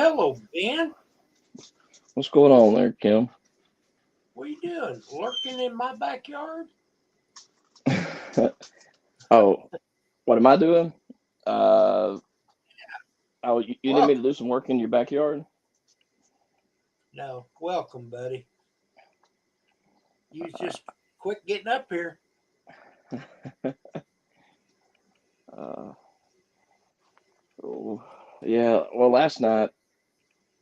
Hello, Ben. What's going on there, Kim? What are you doing? Lurking in my backyard? Oh, what am I doing? Uh, you need me to Welcome. do some work in your backyard? No, welcome, buddy. You was just quick getting up here. Uh, oh, yeah. Well, last night,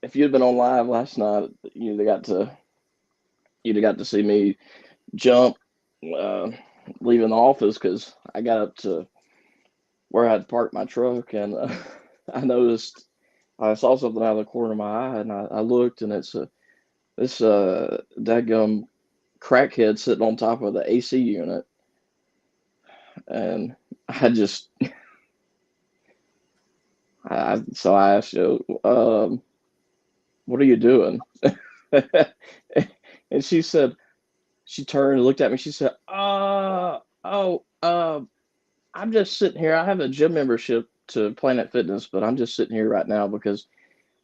if you'd been on live last night, you'd have got to see me jump, uh, leaving the office because I got up to where I'd parked my truck and I noticed I saw something out of the corner of my eye and I looked and it's this dadgum crackhead sitting on top of the AC unit, and I just, so I asked you, what are you doing? And she said, she turned and looked at me. She said, I'm just sitting here. I have a gym membership to Planet Fitness, but I'm just sitting here right now because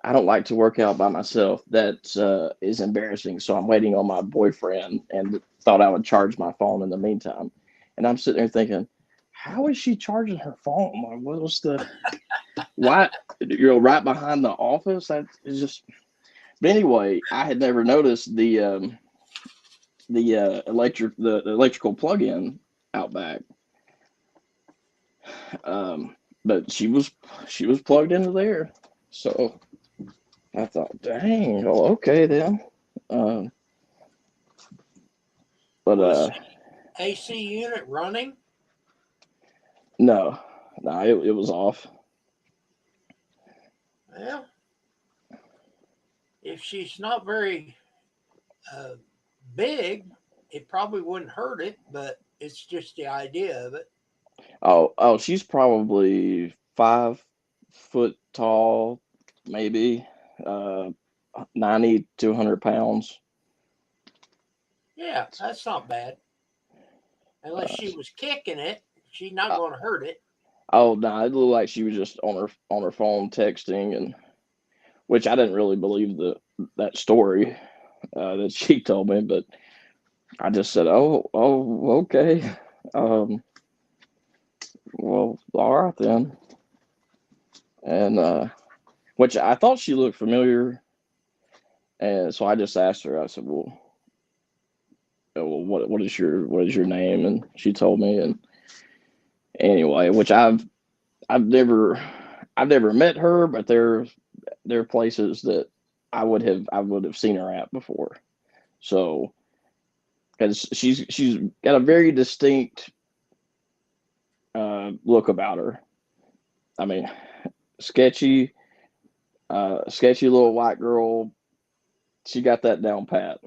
I don't like to work out by myself. That is embarrassing. So I'm waiting on my boyfriend and thought I would charge my phone in the meantime. And I'm sitting there thinking, how is she charging her phone? Like, what was the why? Right behind the office. That is just. But anyway, I had never noticed the electrical plug-in out back. But she was plugged into there. So I thought, dang, well, okay then. Um, but Was AC unit running? no, no, it was off. Well, if she's not very uh, big, it probably wouldn't hurt it, but it's just the idea of it. Oh, she's probably 5 foot tall, maybe, uh, 90 to 100 pounds. Yeah, that's not bad. Unless Uh, she was kicking it, she's not uh, going to hurt it. oh no, it looked like she was just on her phone texting, and which I didn't really believe that story that she told me, but I just said, oh, okay, um, well, all right then, and which I thought she looked familiar, and so I just asked her. I said, well, what is your name? And she told me, and anyway, which I've never I've never met her, but there are places that I would have seen her at before. So because she's got a very distinct look about her. I mean, sketchy, sketchy little white girl. She got that down pat.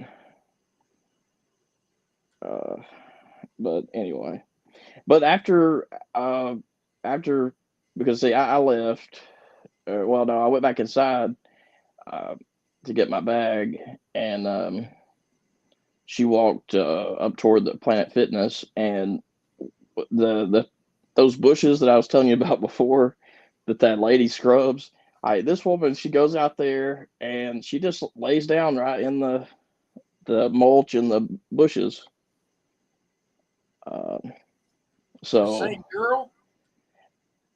Uh, but anyway, but uh, after because see, I left. Well, no, I went back inside uh, to get my bag, and she walked up toward the Planet Fitness, and the those bushes that I was telling you about before, that lady scrubs. This woman, she goes out there and she just lays down right in the mulch and the bushes. Uh, The so same girl?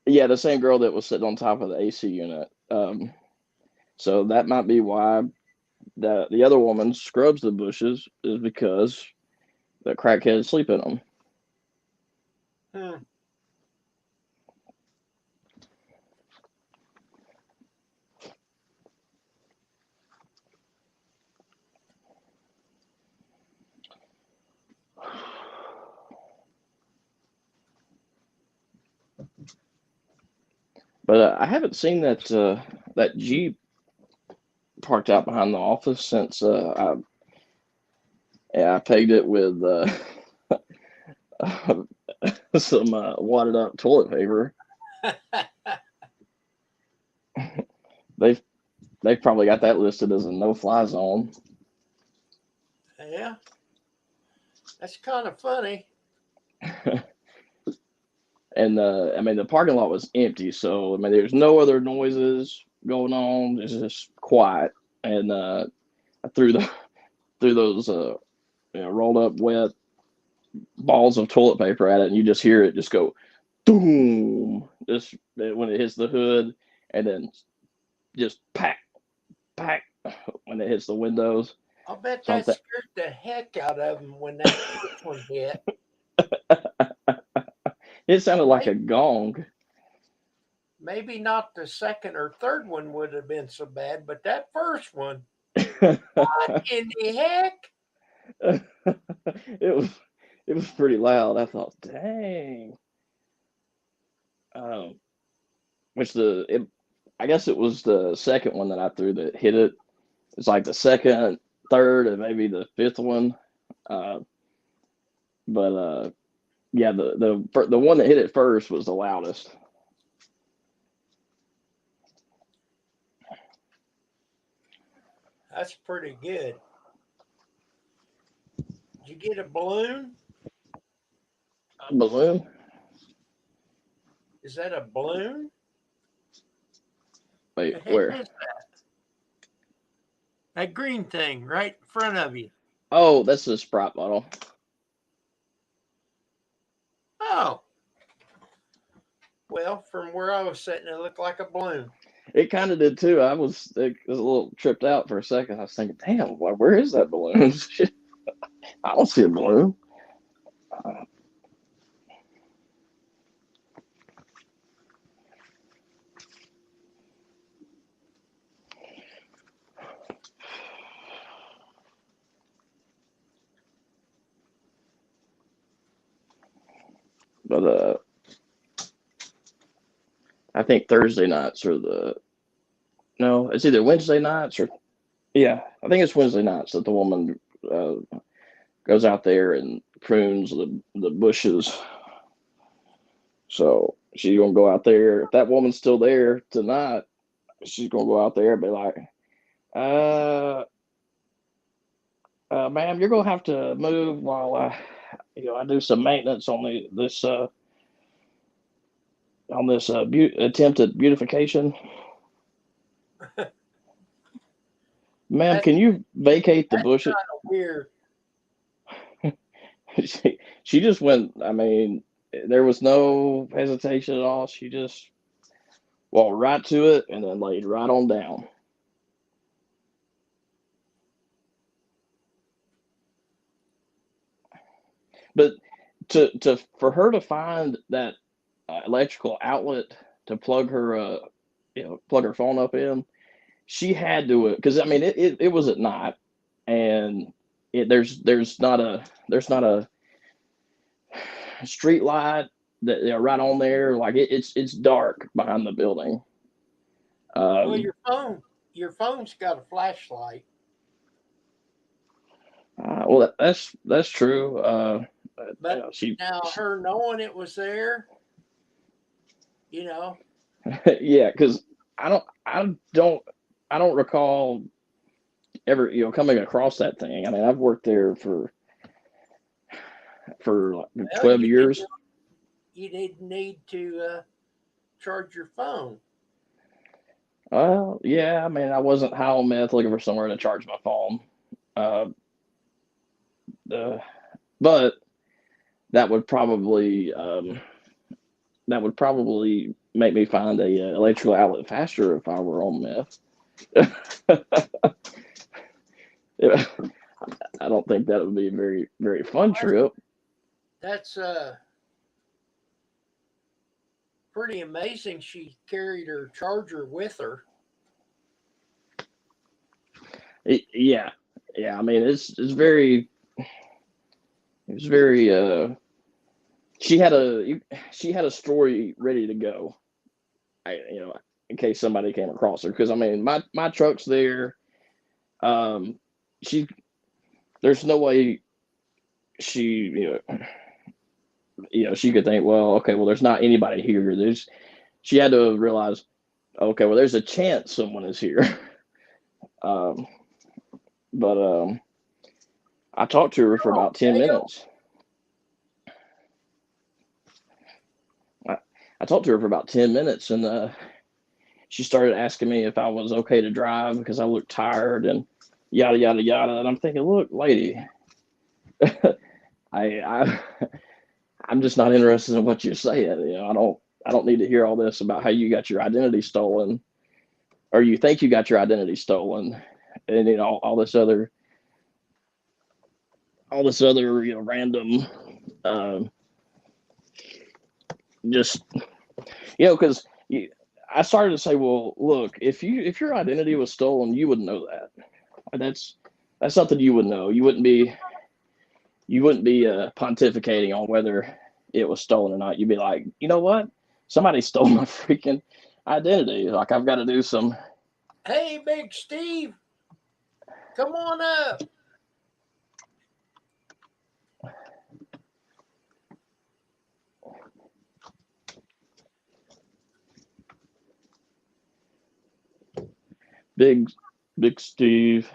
yeah, the same girl that was sitting on top of the AC unit. So that might be why the other woman scrubs the bushes, is because the crackheads sleep in them. Hmm. But I haven't seen that Jeep parked out behind the office since I pegged it with some wadded up toilet paper. They've they've probably got that listed as a no fly zone. Yeah, that's kind of funny. And I mean the parking lot was empty, so I mean there's no other noises. going on. It's just quiet, and I threw those rolled up wet balls of toilet paper at it, and you just hear it just go boom, just when it hits the hood, and then just pack pack when it hits the windows. I'll bet that Something. scared the heck out of them when that first one hit. It sounded like Maybe, a gong. maybe not the second or third one would have been so bad, but that first one, what in the heck? it was it was pretty loud. I thought, dang. Um, which I guess it was the second one that I threw that hit it. It's like the second, third, and maybe the fifth one. Uh, but yeah, the one that hit it first was the loudest. That's pretty good. Did you get a balloon? Balloon? Is that a balloon? Wait, The heck where? is that green thing right in front of you? Oh, that's the Sprite bottle. Oh, well, from where I was sitting, it looked like a balloon. It kind of did too. I was a little tripped out for a second. I was thinking, damn, where is that balloon? I don't see a balloon. Uh, but I think Thursday nights are the no. It's either Wednesday nights or yeah. I think it's Wednesday nights that the woman uh, goes out there and prunes the bushes. So she's gonna go out there. If that woman's still there tonight, she's gonna go out there and be like, uh, ma'am, you're gonna have to move while I do some maintenance on this attempted beautification. Ma'am, That's can you vacate the that's bushes? kind of weird. She just went. I mean, there was no hesitation at all. She just walked right to it and then laid right on down. But to for her to find that electrical outlet to plug her phone up in, she had to because I mean it was at night and there's not a street light that right on there like it's dark behind the building. Well, Um, your phone's got a flashlight, well, that's true. but now She her knowing it was there, you know, yeah, because I don't, I don't, I don't recall ever, coming across that thing. I mean, I've worked there for like well, 12 years. you didn't need to charge your phone. Well, yeah, I mean, I wasn't high on meth looking for somewhere to charge my phone. Uh, uh, but that would probably, make me find a electrical outlet faster if I were on meth. I don't think that would be a very, very fun That's trip. that's pretty amazing. She carried her charger with her. Yeah, yeah. I mean, it's very. She had a story ready to go. In case somebody came across her, because I mean, my truck's there. Um, she there's no way she she could think, well, okay, well, there's not anybody here. She had to realize, okay, well, there's a chance someone is here. um, but I talked to her for Oh, about 10 minutes. I, I talked to her for about 10 minutes, and she started asking me if I was okay to drive because I looked tired and yada yada yada. And I'm thinking, look, lady, I I'm just not interested in what you're saying. You know, I don't need to hear all this about how you got your identity stolen, or you think you got your identity stolen, and you know all this other random, um, just because I started to say, well, look, if your identity was stolen, you would know that. That's something you would know. You wouldn't be pontificating on whether it was stolen or not. You'd be like, you know what? Somebody stole my freaking identity. Like I've got to do some. Hey, Big Steve, come on up. Big Steve.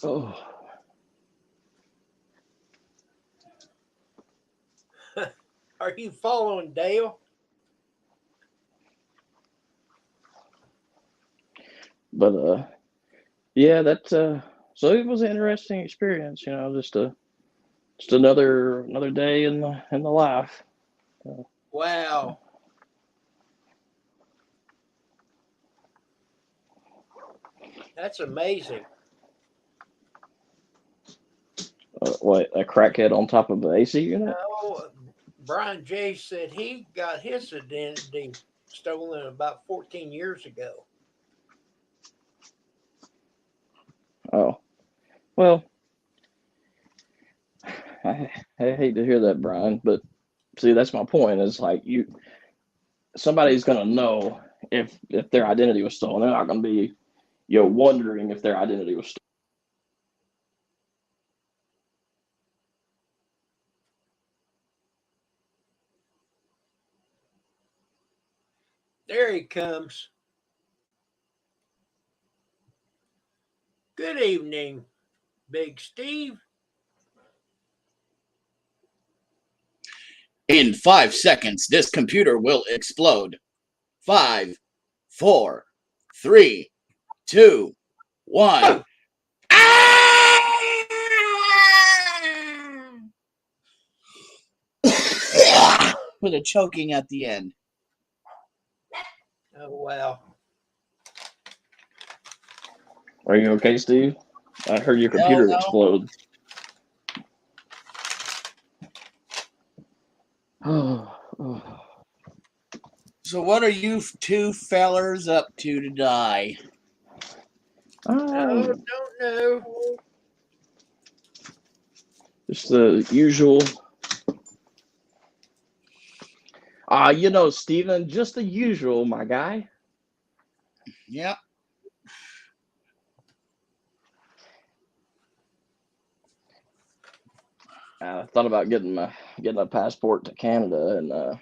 Oh. Are you following Dale? But yeah, that so it was an interesting experience. You know, just another day in the life. Wow. That's amazing. What, a crackhead on top of the AC unit? No, Brian J said he got his identity stolen about 14 years ago. Oh, well, I hate to hear that, Brian, but see, that's my point. Is like somebody's gonna know if their identity was stolen. They're not gonna be wondering if their identity was stolen. There he comes. Good evening, Big Steve. In 5 seconds, this computer will explode. 5, 4, 3, 2, 1. With a choking at the end. Oh, wow. Are you okay, Steve? I heard your computer explode. So what are you two fellers up to today? Oh, don't know. Just the usual. Steven, just the usual, my guy. Yep. I thought about getting a passport to Canada, and as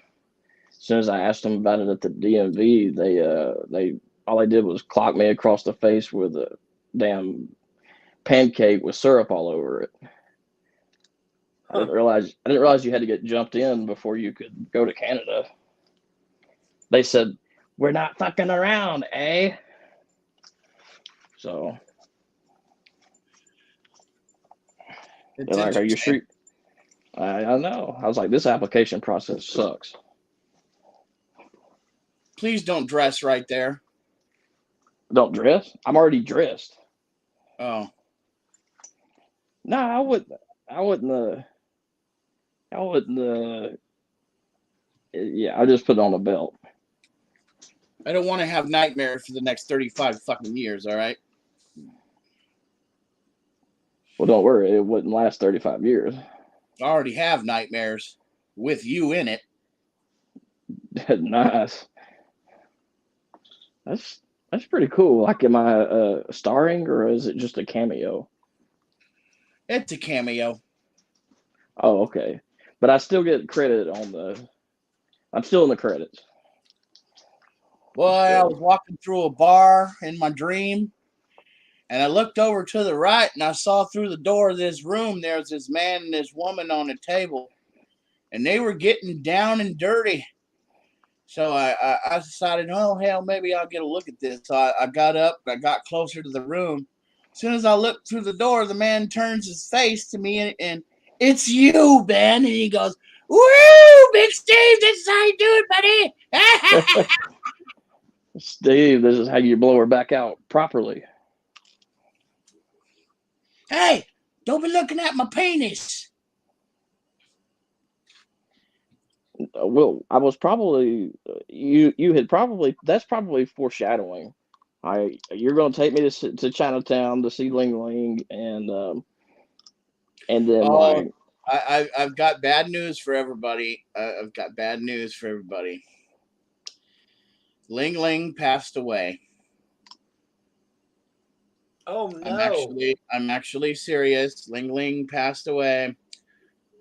soon as I asked them about it at the DMV, they all they did was clock me across the face with a damn pancake with syrup all over it. I didn't realize you had to get jumped in before you could go to Canada. They said, "We're not fucking around, eh?" So they're like, "Are you sure?" I know. I was like, this application process sucks. Please don't dress right there. Don't dress? I'm already dressed. Oh. No, I wouldn't. Yeah, I just put on a belt. I don't want to have nightmares for the next 35 fucking years, all right? Well, don't worry. It wouldn't last 35 years. I already have nightmares with you in it. Nice. That's pretty cool. Like, am I starring or is it just a cameo? It's a cameo. Oh, okay. But I still get credit I'm still in the credits. Well, I was walking through a bar in my dream, And I looked over to the right, and I saw through the door of this room there was this man and this woman on a table, and they were getting down and dirty. So I decided, oh, hell, maybe I'll get a look at this. So I got up, I got closer to the room. As soon as I looked through the door, the man turns his face to me, and it's you, Ben. And he goes, woo, Big Steve, this is how you do it, buddy. Steve, this is how you blow her back out properly. Hey, don't be looking at my penis. Well, I was probably you had probably that's probably foreshadowing. You're going to take me to Chinatown to see Ling Ling, and then like I've got bad news for everybody. I've got bad news for everybody. Ling Ling passed away. Oh no! I'm actually serious. Ling Ling passed away.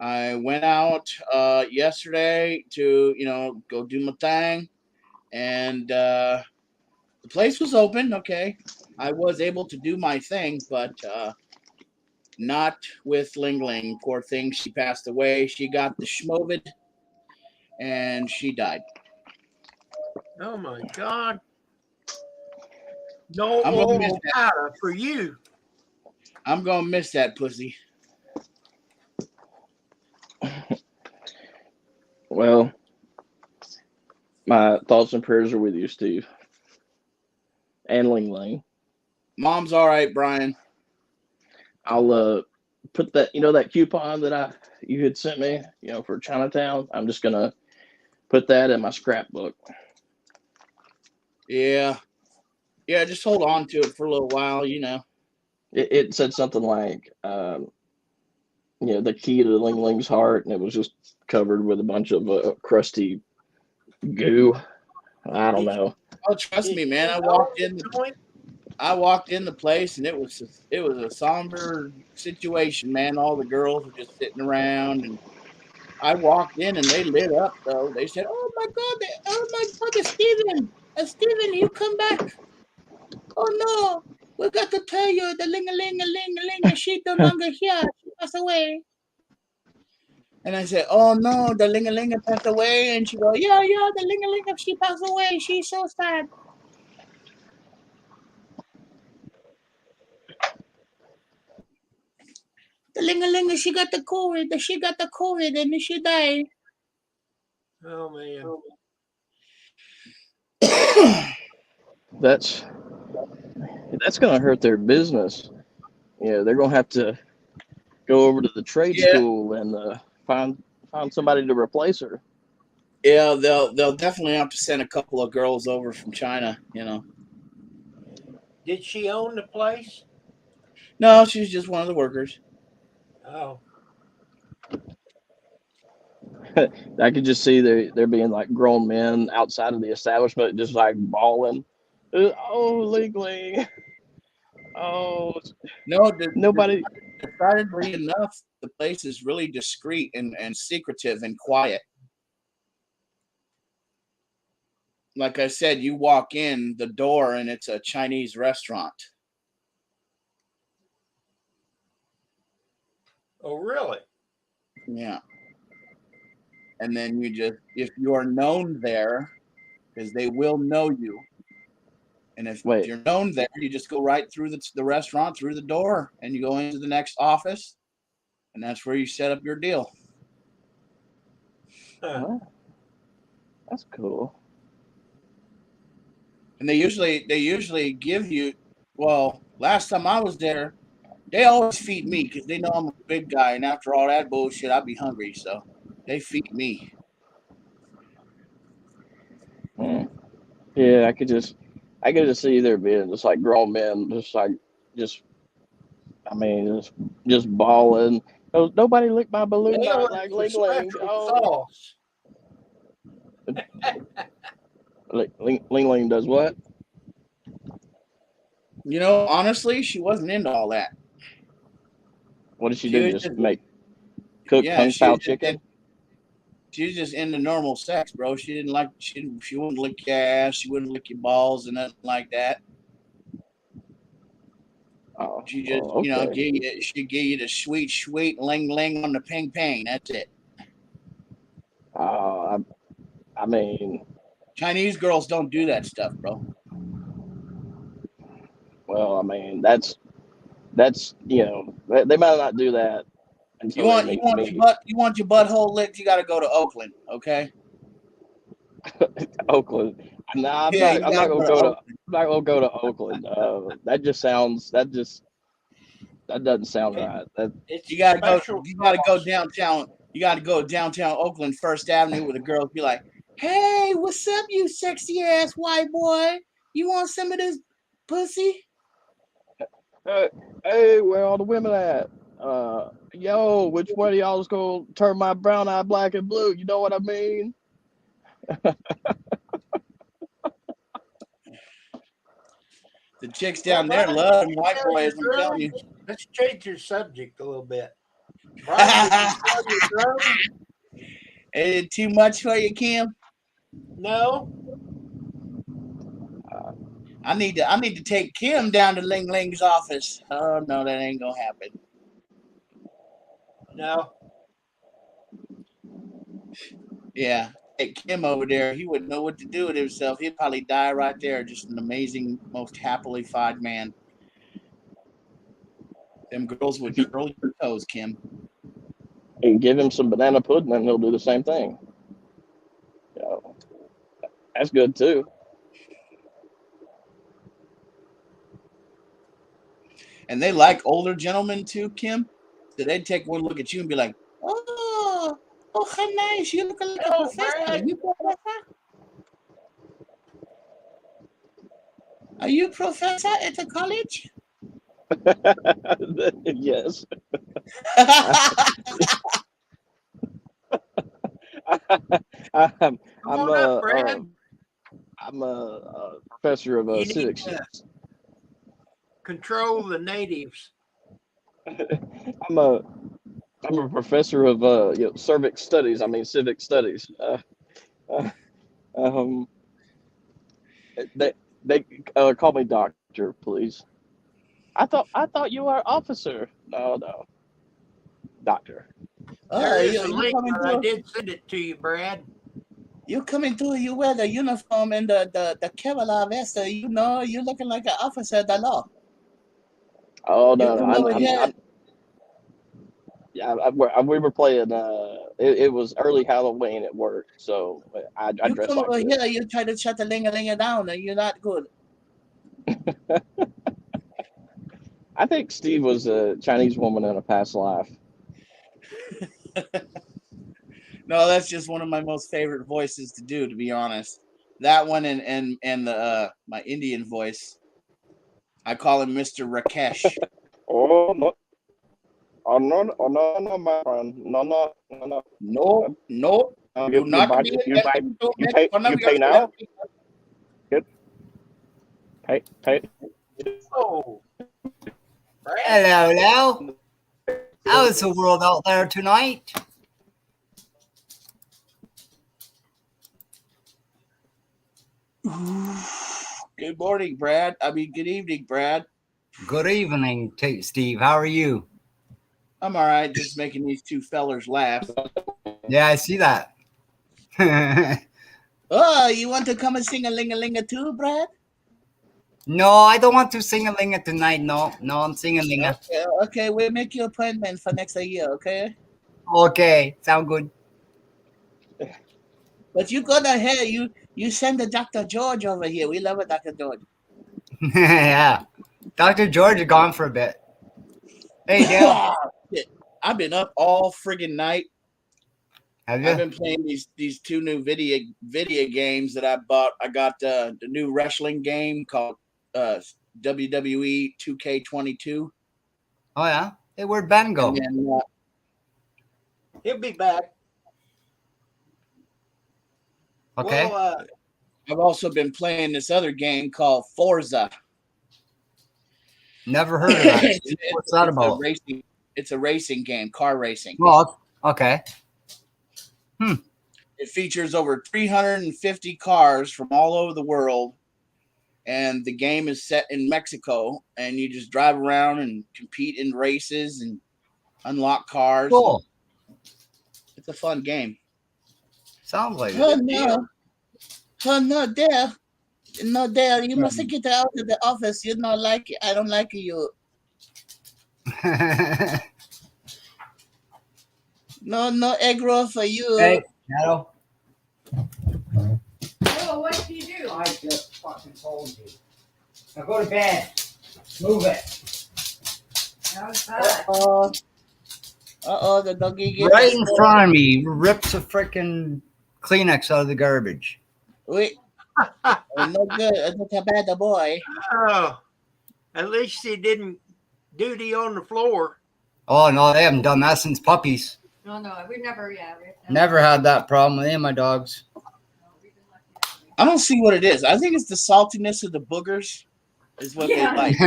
I went out yesterday to go do my thing, and the place was open. Okay, I was able to do my thing, but not with Ling Ling. Poor thing, she passed away. She got the schmovid, and she died. Oh my God! No I'm gonna miss oral powder for you. I'm gonna miss that pussy. Well, my thoughts and prayers are with you, Steve, and Ling Ling. Mom's all right, Brian. I'll put that that coupon that you had sent me, for Chinatown. I'm just gonna put that in my scrapbook. Yeah, just hold on to it for a little while, It said something like, the key to Ling Ling's heart, and it was just covered with a bunch of crusty goo. I don't know. Oh, trust me, man. I walked in the place, and it was a somber situation, man. All the girls were just sitting around, and I walked in, and they lit up. Though they said, "Oh my God, Steven, you come back! Oh no, we got to tell you, the ling-a-ling-a-ling-a-ling, she no longer here. She passed away." And I said, "Oh no, the ling-a-ling passed away." And she goes, "Yeah, the ling-a-ling, she passed away. She's so sad." The ling-a-ling, she got the COVID. She got the COVID, and she died. Oh man. That's gonna hurt their business. They're gonna have to go over to the trade school and find somebody to replace her. Yeah, they'll definitely have to send a couple of girls over from China. Did she own the place? No, she's just one of the workers. Oh. I could just see there being like grown men outside of the establishment, just like bawling. Oh, Ling Ling. Oh, no. Nobody. Decidedly enough, the place is really discreet and secretive and quiet. Like I said, you walk in the door and it's a Chinese restaurant. Oh, really? Yeah. And then if you are known there, because they will know you. And if you're known there, you just go right through the restaurant, through the door, and you go into the next office, and that's where you set up your deal. Huh. That's cool. And they usually give you, well, last time I was there, they always feed me because they know I'm a big guy, and after all that bullshit, I'd be hungry, so they feed me. Yeah, I could just see there being just like grown men, just bawling. Oh, nobody licked my balloon like Ling Ling. Oh. Ling Ling does what? Honestly, she wasn't into all that. What did she do? Just cook Kung Pao chicken? She was just into normal sex, bro. She wouldn't lick your ass. She wouldn't lick your balls and nothing like that. She just, she give you the sweet, sweet ling ling on the ping ping. That's it. I mean, Chinese girls don't do that stuff, bro. well, I mean, that's they might not do that until they meet me. You want your butthole licked, you got to go to Oakland, okay? Oakland. Nah, I'm not gonna go to Oakland. That doesn't sound right. You gotta go downtown. You gotta go downtown Oakland, First Avenue, where the girls be like, "Hey, what's up, you sexy ass white boy? You want some of this pussy?" Hey, where all the women at? Yo, which one of y'all's gonna turn my brown eye black and blue? You know what I mean? The chicks down there love white boys. I'm telling you. Let's change your subject a little bit. Brian, is it too much for you, Kim? No. I need to take Kim down to Ling Ling's office. Oh no, that ain't gonna happen. No. Yeah, take Kim over there. He wouldn't know what to do with himself. He'd probably die right there. Just an amazing, most happily fied man. Them girls would curl your toes, Kim. And give him some banana pudding, and he'll do the same thing. That's good too. And they like older gentlemen too, Kim. So they'd take one look at you and be like, "Oh, how nice! You look like a professor. Are you professor at the college?" Yes. I'm a professor of civics. Control the natives. I'm a professor of civic studies. Civic studies. They call me doctor, please. I thought you were officer. No, doctor. There is a link, but I did send it to you, Brad. You coming through? You wear the uniform and the Kevlar vest. You know you're looking like an officer of the law. Oh no! We were playing. It was early Halloween at work, so I you dressed come like over this. here. You try to shut the ling-a-ling down, and you're not good. I think Steve was a Chinese woman in a past life. No, that's just one of my most favorite voices to do, to be honest. That one and the my Indian voice. I call him Mr. Rakesh. Oh no! Oh no, my friend! No. No. You pay now. Good. Pay. Oh. Hello. How is the world out there tonight? Good morning, Brad. Good evening, Brad. Good evening, Steve. How are you? I'm all right. Just making these two fellers laugh. Yeah, I see that. Oh, you want to come and sing a ling-a-linga too, Brad? No, I don't want to sing a linga tonight. No, I'm singing linga. Okay, we'll make your appointment for next year, okay? Okay, sound good. But you go ahead. You send the Dr. George over here. We love it, Dr. George. Yeah. Dr. George is gone for a bit. Hey, Dale. I've been up all friggin' night. Have you? I've been playing these two new video games that I bought. I got the new wrestling game called WWE 2K22. Oh, yeah? Hey, where'd Ben go? Then, he'll be back. Okay. Well, I've also been playing this other game called Forza. Never heard of that. What's that about? It's a racing game, car racing. Well, okay. It features over 350 cars from all over the world, and the game is set in Mexico, and you just drive around and compete in races and unlock cars. Cool. It's a fun game. Sounds like Oh it. no! Oh no, Dale! No, Dale! You must get out of the office. You don't like it. I don't like you. No egg roll for you. Hey, Shadow. Oh, what did you do? I just fucking told you. Now go to bed. Move it. That was bad. The doggy gets Right in front of me, rips a freaking Kleenex out of the garbage. Wait. No good. That's a bad boy. Oh, at least he didn't duty on the floor. Oh no, they haven't done that since puppies. No, we've never, we've Never had that problem with any of my dogs. No, we've been lucky that way. I don't see what it is. I think it's the saltiness of the boogers is what Yeah. they like.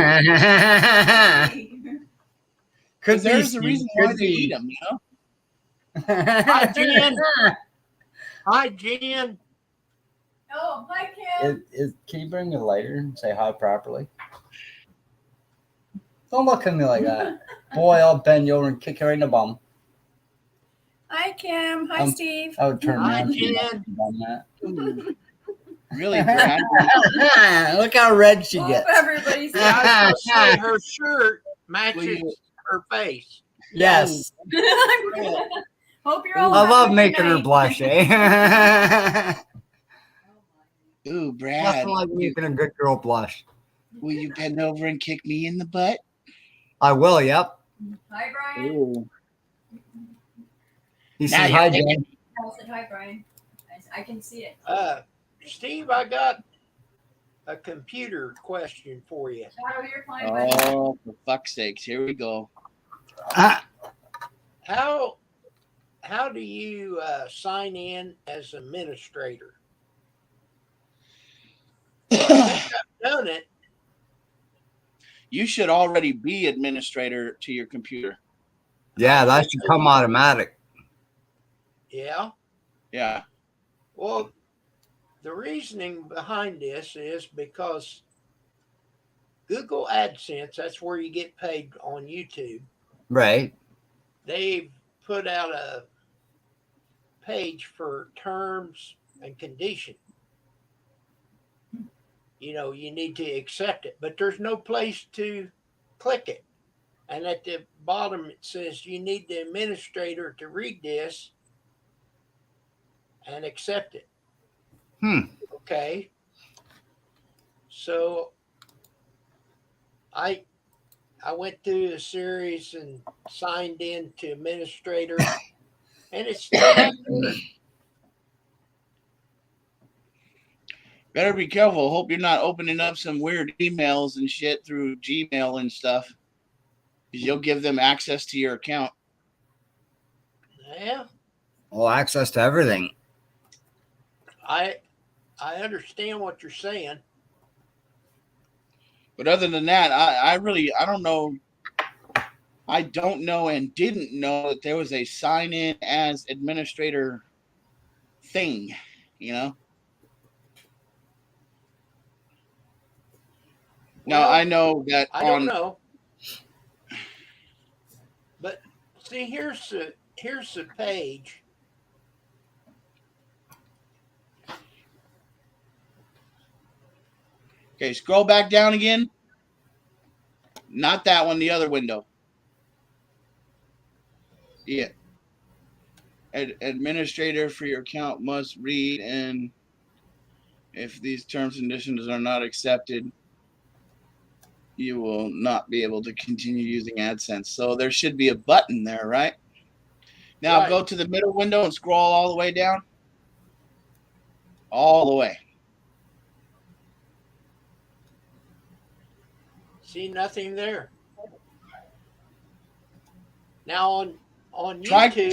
Could be. There's a reason why Could they be. eat them, you know? Hi, Jen. Hi, Jen. Oh, hi, Kim. Can you bring me a lighter and say hi properly? Don't look at me like that. Boy, I'll bend you over and kick you right in the bum. Hi, Kim. Hi, Steve. I would turn Hi, around Jen. and done that. Really, Brad? Look how red she Hope gets. everybody's Yeah, I was gonna say her shirt matches her face. Yes. Hope you're all I love happy making her tonight. blush, eh? Ooh, Brad. Nothing like making a good girl blush. Will you bend over and kick me in the butt? I will, yep. Hi, Brian. Ooh. He Now said you're hi, thinking. Jen. I said hi, Brian. I can see it. Steve, I got a computer question for you. Shadow, you're fine, buddy. Oh, for fuck's sakes. Here we go. How do you sign in as administrator? I've done it. You should already be administrator to your computer. Yeah, that should come automatic. Yeah. Yeah. Well, the reasoning behind this is because Google AdSense, that's where you get paid on YouTube. Right. They've put out a page for terms and conditions. You know, you need to accept it, but there's no place to click it. And at the bottom, it says you need the administrator to read this and accept it. Okay. So I went through a series and signed in to administrator, and it's still not there. Better be careful. Hope you're not opening up some weird emails and shit through Gmail and stuff. Because you'll give them access to your account. Yeah, Well, access to everything. I understand what you're saying. But other than that, I don't know. I don't know and didn't know that there was a sign in as administrator thing, you know? Now, Well, I know that I don't know. But see, here's the page. Okay, scroll back down again. Not that one, the other window. Yeah. Administrator for your account must read, and if these terms and conditions are not accepted, you will not be able to continue using AdSense. So there should be a button there, right? Now Right. go to the middle window and scroll all the way down. All the way. See, nothing there. Now on Try YouTube,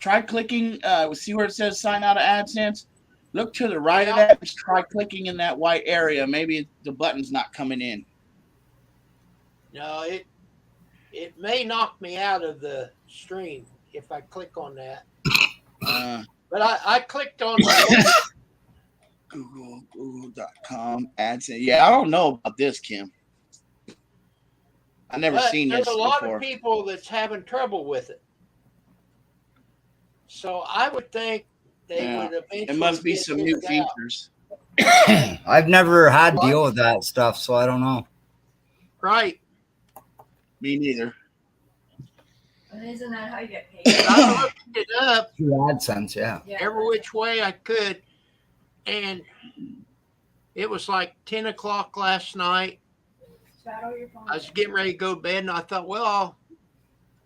try clicking. See where it says sign out of AdSense. Look to the right of Yeah. that. Just try clicking in that white area. Maybe the button's not coming in. no, it may knock me out of the stream if I click on that. But I clicked on the Google.com AdSense. Yeah, I don't know about this, Kim. I never But seen there's this a lot before. of people that's having trouble with it. So I would think they Yeah. would eventually. It must be get some this new out. features. I've never had to deal with that stuff, so I don't know. Right. Me neither. But isn't that how you get paid? I looked it up Through AdSense, yeah. Yeah. every which way I could, and it was like 10 o'clock last night. Shadow your phone. I was getting ready to go to bed, and I thought, well, I'll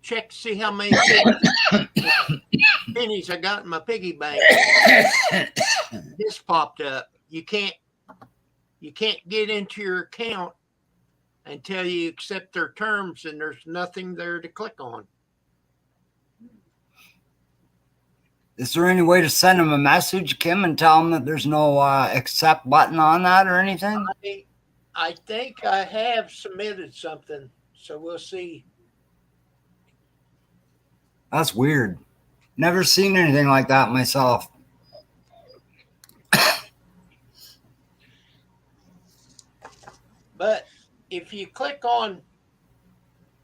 check to see how many pennies I got in my piggy bank. This popped up. You can't get into your account until you accept their terms, and there's nothing there to click on. Is there any way to send them a message, Kim, and tell them that there's no accept button on that or anything? I think I have submitted something, so we'll see. That's weird. Never seen anything like that myself. But if you click on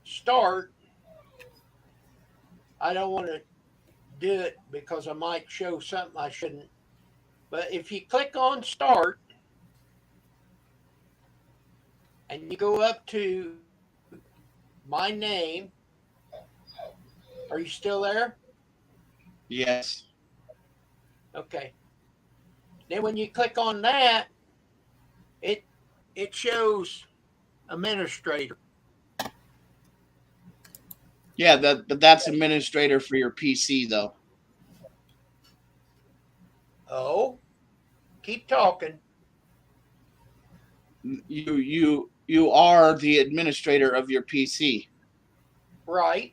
start, I don't want to do it because I might show something I shouldn't. But if you click on start and you go up to my name, are you still there? Yes. Okay. Then when you click on that, it shows administrator. Yeah, but that's administrator for your PC though. Oh, keep talking. You are the administrator of your PC, Right.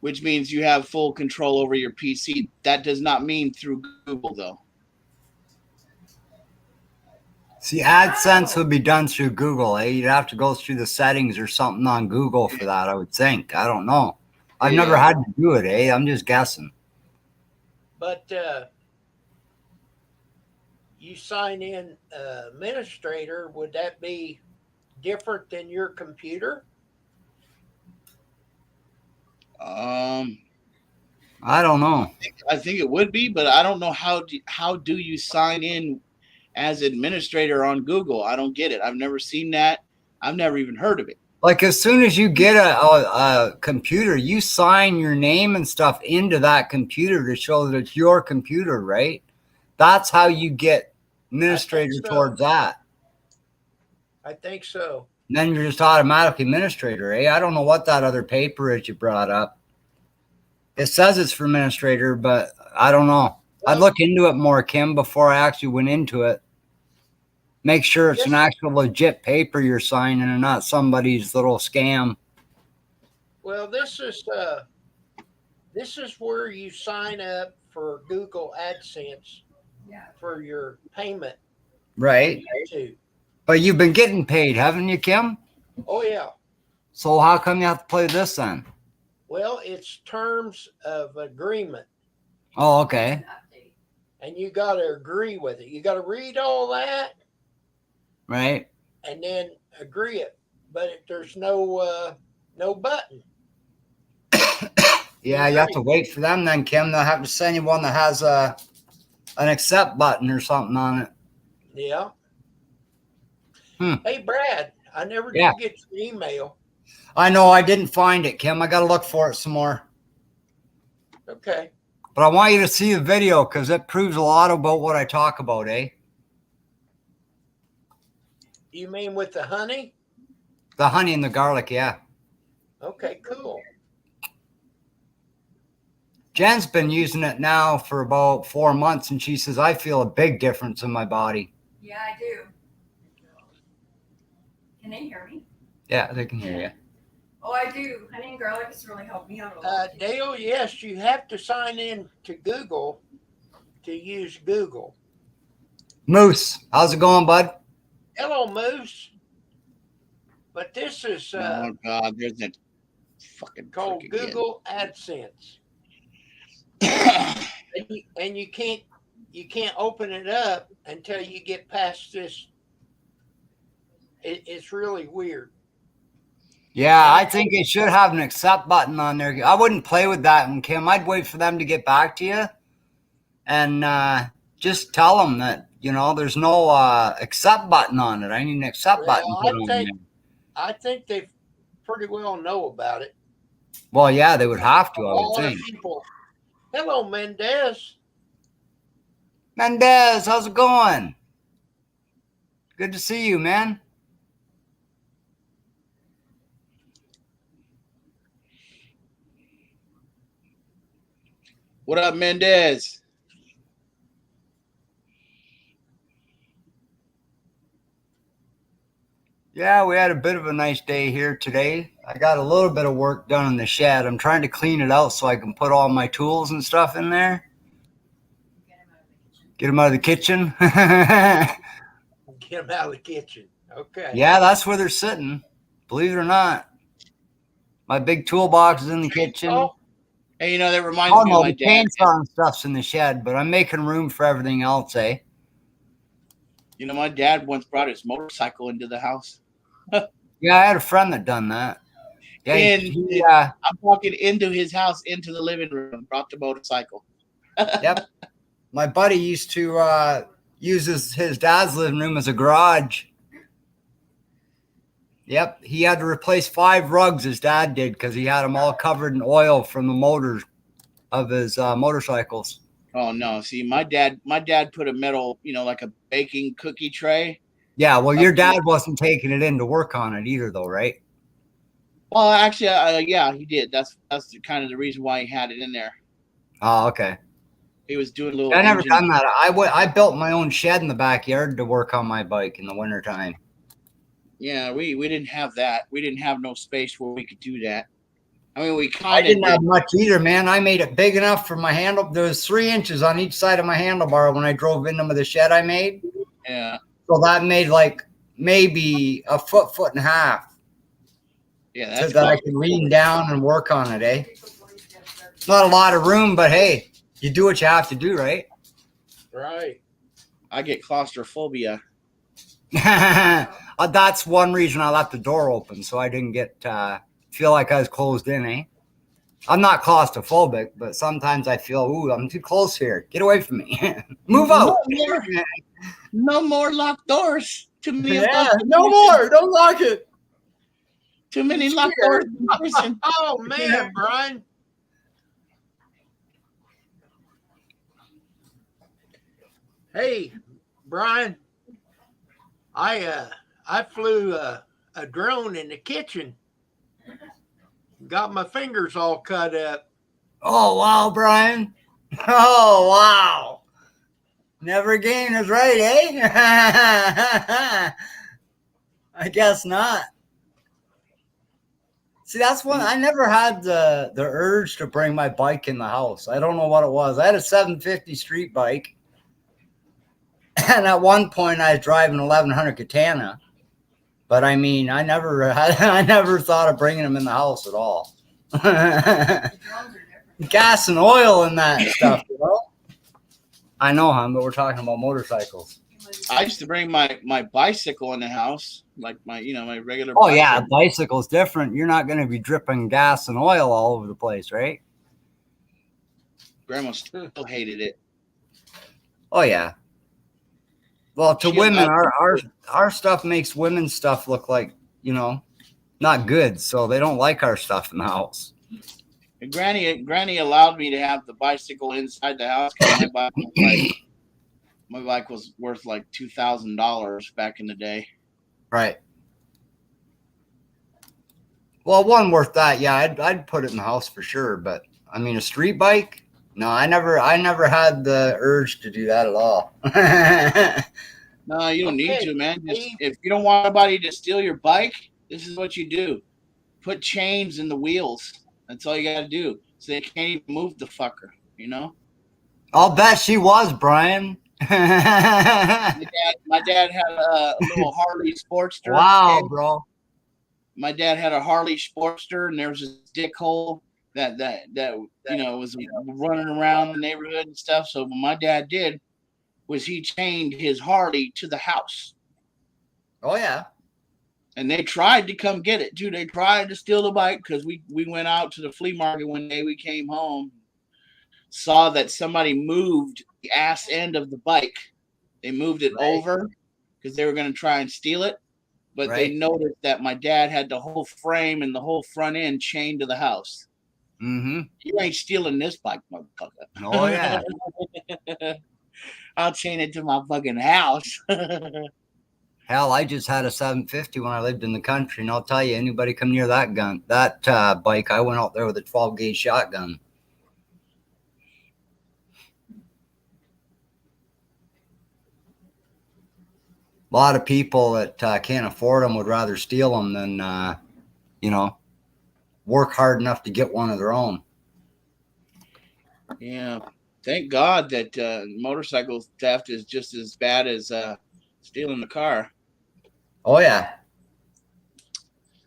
which means you have full control over your PC. That does not mean through Google though. See, AdSense would be done through Google. You'd have to go through the settings or something on Google for that, I would think. I don't know. I've never had to do it, I'm just guessing. But you sign in administrator, would that be different than your computer? I don't know. I think it would be, but I don't know how do you sign in as administrator on Google? I don't get it. I've never seen that. I've never even heard of it. Like as soon as you get a computer, you sign your name and stuff into that computer to show that it's your computer, right? That's how you get administrator so. towards that. I think so. And then you're just automatic administrator, I don't know what that other paper is you brought up. It says it's for administrator, but I don't know. I'd look into it more, Kim, before I actually went into it. Make sure it's an actual legit paper you're signing and not somebody's little scam. Well, this is where you sign up for Google AdSense for your payment. Right. Too. But you've been getting paid, haven't you, Kim? Oh, yeah. So how come you have to play this then? Well, it's terms of agreement. Oh, okay. And you got to agree with it. You got to read all that. Right. And then agree it. But there's no button. Yeah, you have to wait for them then, Kim. They'll have to send you one that has an accept button or something on it. Yeah. Hey, Brad, I never did get your email. I know. I didn't find it, Kim. I got to look for it some more. Okay. But I want you to see the video because it proves a lot about what I talk about, You mean with the honey? The honey and the garlic, yeah. Okay, cool. Jen's been using it now for about 4 months, and she says, I feel a big difference in my body. Yeah, I do. Can they hear me? Yeah, they can hear you. Oh, I do. Honey and garlic has really helped me out a lot. Dale, yes, you have to sign in to Google to use Google. Moose, how's it going, bud? Hello, Moose. But this is oh God, there's that fucking called Google AdSense. and you you can't open it up until you get past this. It's really weird. Yeah, I think it should have an accept button on there. I wouldn't play with that one, Kim. I'd wait for them to get back to you and just tell them that, there's no accept button on it. I need an accept button put on there. I think they pretty well know about it. Well, yeah, they would have to, I would think. People. Hello, Mendez. Mendez, how's it going? Good to see you, man. What up, Mendez? Yeah, we had a bit of a nice day here today. I got a little bit of work done in the shed. I'm trying to clean it out so I can put all my tools and stuff in there. Get them out of the kitchen. Get them out of the kitchen. Okay. Yeah, that's where they're sitting. Believe it or not. My big toolbox is in the kitchen. Hey, that reminds me of my the dad. chainsaw and stuff's in the shed, but I'm making room for everything else, eh? My dad once brought his motorcycle into the house. Yeah, I had a friend that done that. Yeah, I'm walking into his house, into the living room, brought the motorcycle. Yep. My buddy used to use his dad's living room as a garage. Yep, he had to replace 5 rugs, his dad did, because he had them all covered in oil from the motors of his motorcycles. Oh no! See, my dad put a metal, like a baking cookie tray. Yeah, well, your dad wasn't taking it in to work on it either, though, right? Well, actually, yeah, he did. That's kind of the reason why he had it in there. Oh, okay. He was doing a little. I never done that. I built my own shed in the backyard to work on my bike in the wintertime. Yeah, we didn't have that. We didn't have no space where we could do that. I mean, we I kind of didn't have much either, man. I made it big enough for my handle. There was 3 inches on each side of my handlebar when I drove into the shed I made. Yeah. So that made like maybe a foot and a half. Yeah, So that's that I could lean down and work on it, eh? Not a lot of room, but hey, you do what you have to do, right? Right. I get claustrophobia. That's one reason I left the door open, so I didn't get feel like I was closed in, eh? I'm not claustrophobic, but sometimes I feel, ooh, I'm too close here. Get away from me. Move out. No more locked doors. Too many. Yeah, no more. Don't lock it. Too many locked doors. Oh man, Brian. Hey, Brian. I flew a drone in the kitchen. Got my fingers all cut up. Oh wow, Brian. Oh wow. Never again is right, eh? I guess not. See, that's one I never had the urge to bring my bike in the house. I don't know what it was. I had a 750 street bike. And at one point I was driving 1100 Katana. But I mean, I never thought of bringing them in the house at all. Gas and oil and that stuff, I know, hon, but we're talking about motorcycles. I used to bring my bicycle in the house, like my regular. Oh yeah, a bicycle's different. You're not going to be dripping gas and oil all over the place, right? Grandma still hated it. Oh yeah. Well, to women, our stuff makes women's stuff look like, not good. So they don't like our stuff in the house. And Granny allowed me to have the bicycle inside the house because my bike was worth like $2,000 back in the day. Right. Well, one worth that, yeah, I'd put it in the house for sure. But I mean, a street bike? No, I never had the urge to do that at all. No, you don't need to, man. If you don't want anybody to steal your bike, this is what you do. Put chains in the wheels. That's all you got to do. So they can't even move the fucker, I'll bet she was, Brian. My dad had a little Harley Sportster. Wow, bro. My dad had a Harley Sportster, and there was this dickhole that was running around the neighborhood and stuff. So what my dad did was he chained his Harley to the house. Oh yeah. And they tried to come get it too. They tried to steal the bike because we went out to the flea market one day. We came home, saw that somebody moved the ass end of the bike. They moved it over because they were going to try and steal it. But they noticed that my dad had the whole frame and the whole front end chained to the house. Mm-hmm. You ain't stealing this bike, motherfucker. Oh yeah. I'll chain it to my fucking house. Hell, I just had a 750 when I lived in the country, and I'll tell you, anybody come near that bike, I went out there with a 12 gauge shotgun. A lot of people that can't afford them would rather steal them than, work hard enough to get one of their own. Yeah. Thank God that motorcycle theft is just as bad as stealing a car. Oh, yeah.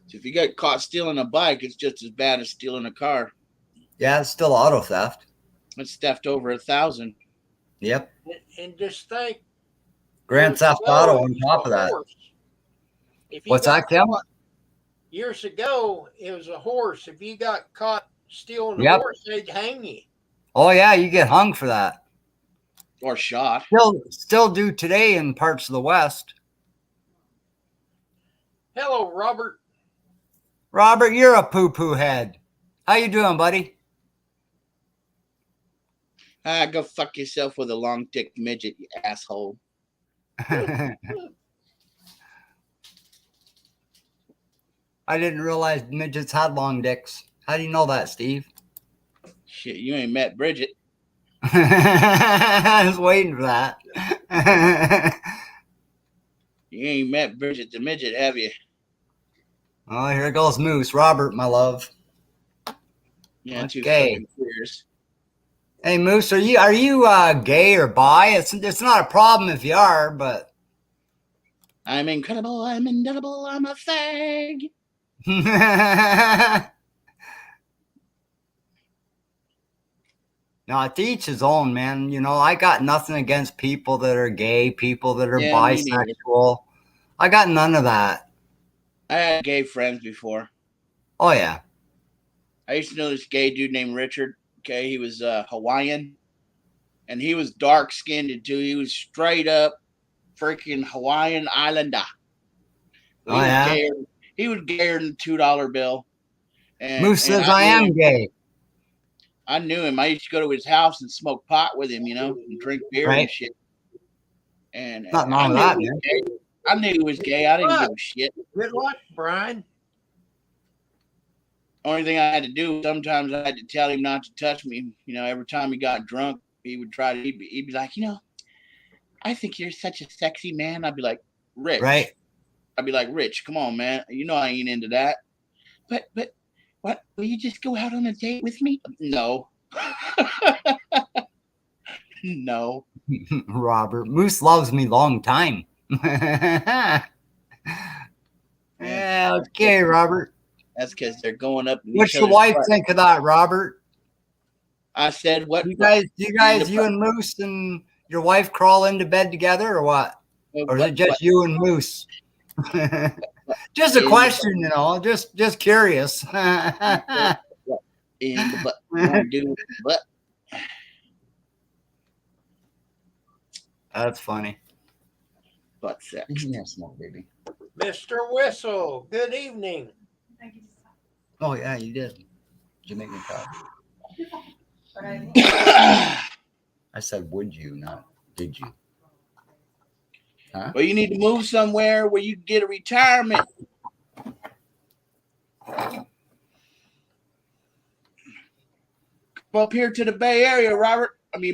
So if you get caught stealing a bike, it's just as bad as stealing a car. Yeah, it's still auto theft. It's theft over 1,000. Yep. And just think. Grand Theft Auto on top of that. What's that, Kim? Years ago, it was a horse. If you got caught stealing a horse, they'd hang you. Oh, yeah, you get hung for that. Or shot. Still do today in parts of the West. Hello, Robert. Robert, you're a poo-poo head. How you doing, buddy? Go fuck yourself with a long dick midget, you asshole. I didn't realize midgets had long dicks. How do you know that, Steve? Shit, you ain't met Bridget. I was waiting for that. You ain't met Bridget the midget, have you? Oh, here goes Moose. Robert, my love. Yeah, That's two gay. fucking queers. Hey, Moose, are you gay or bi? It's not a problem if you are, but I'm incredible. I'm indelible. I'm a fag. No, to each his own, man. You know, I got nothing against people that are gay, people that are bisexual. I got none of that. I had gay friends before. Oh, yeah. I used to know this gay dude named Richard. Okay, he was Hawaiian. And he was dark-skinned, too. He was straight up freaking Hawaiian Islander. Oh, yeah? He was gayer than a $2 bill. Moose says I am gay. I knew him. I used to go to his house and smoke pot with him, and drink beer and shit. And nothing wrong with that, man. I knew he was gay. I didn't give a shit. Good luck, Brian. Only thing I had to do, sometimes I had to tell him not to touch me. Every time he got drunk, he would try to, he'd be like, I think you're such a sexy man. I'd be like, Rich. Right. I'd be like, Rich, come on, man. I ain't into that. But what? Will you just go out on a date with me? No. No. Robert, Moose loves me long time. Yeah, okay, Robert. That's because they're going up. What's your wife think of that, Robert? I said, what? You and Moose and your wife crawl into bed together or what? Or is it just you and Moose? Just a question, just curious. In the butt. Want to do butt. That's funny. Butt sex. Yeah, small baby. Mr. Whistle, good evening. Oh, yeah, you did. Did you make me proud? I said, would you, not did you? Huh? Well, you need to move somewhere where you get a retirement. Come up here to the Bay Area,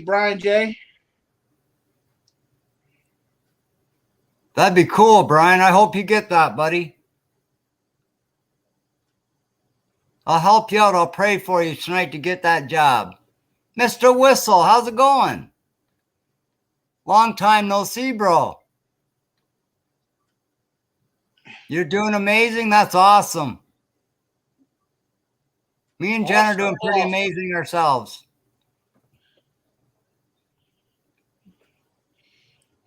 Brian J. That'd be cool, Brian. I hope you get that, buddy. I'll help you out. I'll pray for you tonight to get that job. Mr. Whistle, how's it going? Long time no see, bro. You're doing amazing. That's awesome. Me and Jen are doing pretty amazing ourselves.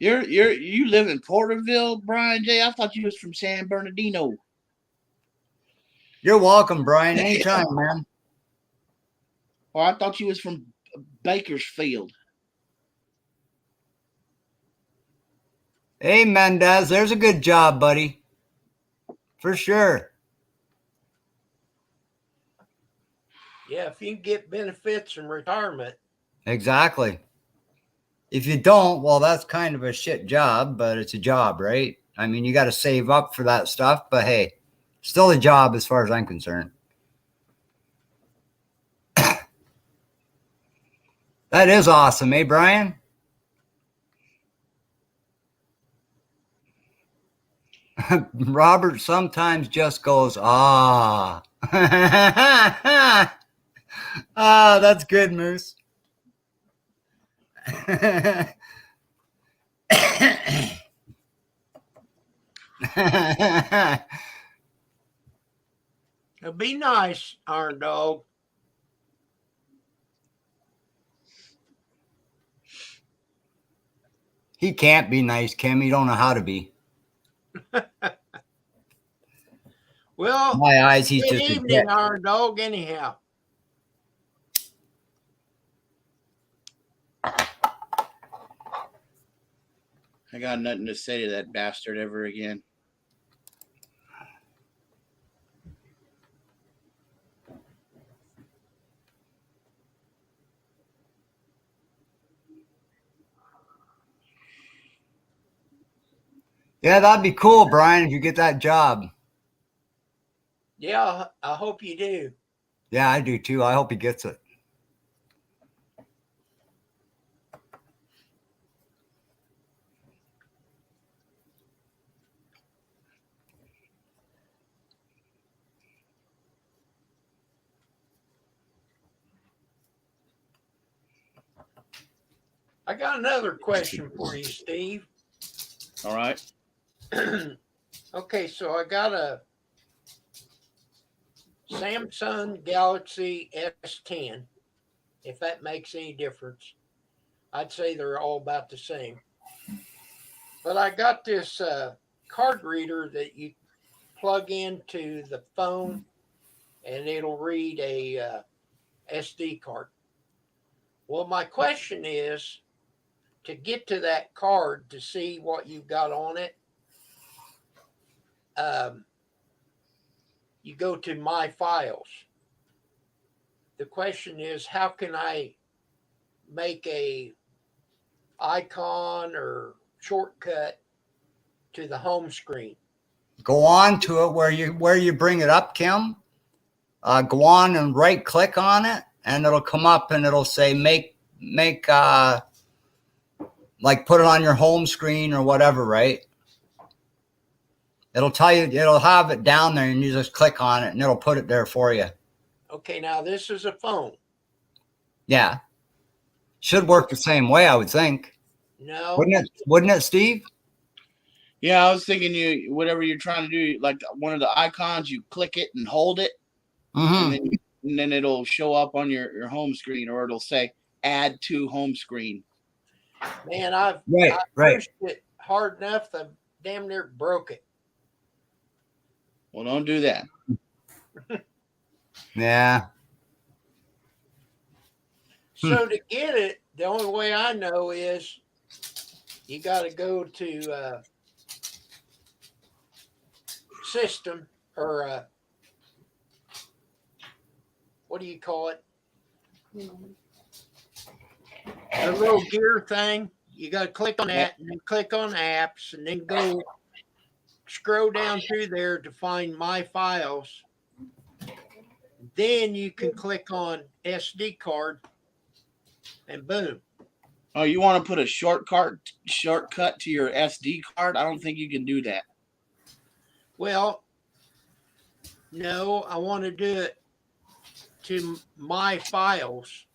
You live in Porterville, Brian J. I thought you was from San Bernardino. You're welcome, Brian. Anytime, man. Or I thought you was from Bakersfield. Hey, Mendez, there's a good job, buddy. For sure. Yeah, if you can get benefits and retirement. Exactly. If you don't, well, that's kind of a shit job, but it's a job, right? I mean, you got to save up for that stuff, but hey, still a job as far as I'm concerned. That is awesome, eh, Brian? Robert sometimes just goes, ah. Ah, that's good, Moose. It'll be nice, Iron Dog. He can't be nice, Kim. He don't know how to be. Well, My eyes, he's good just a evening, dick. Iron Dog. Anyhow, I got nothing to say to that bastard ever again. Yeah, that'd be cool, Brian, if you get that job. yeah, I hope you do. Yeah, I do too. I hope he gets it. I got another question for you, Steve. All right. Okay, so I got a Samsung Galaxy S10, if that makes any difference. I'd say they're all about the same. But I got this card reader that you plug into the phone and it'll read a SD card. Well, my question is, to get to that card to see what you've got on it, you go to My Files. The question is, how can I make a icon or shortcut to the home screen? Go on to it where you bring it up, Kim. Go on and right click on it, and it'll come up and it'll say make like put it on your home screen or whatever, right? It'll tell you, it'll have it down there, and you just click on it and it'll put it there for you. Okay, now this is a phone. Yeah. Should work the same way, I would think. No. Wouldn't it, Steve? Yeah, I was thinking whatever you're trying to do, like one of the icons, you click it and hold it, Mm-hmm. and then it'll show up on your home screen, or it'll say add to home screen. Man, I Right. pushed it hard enough that I damn near broke it. Well, don't do that. Yeah. So to get it, the only way I know is you got to go to system or what do you call it? The little gear thing. You got to click on that and then click on apps and then go scroll down through there to find My Files. Then you can click on SD card and boom. Oh, you want to put a shortcut to your SD card? I don't think you can do that. Well, no, I want to do it to My Files.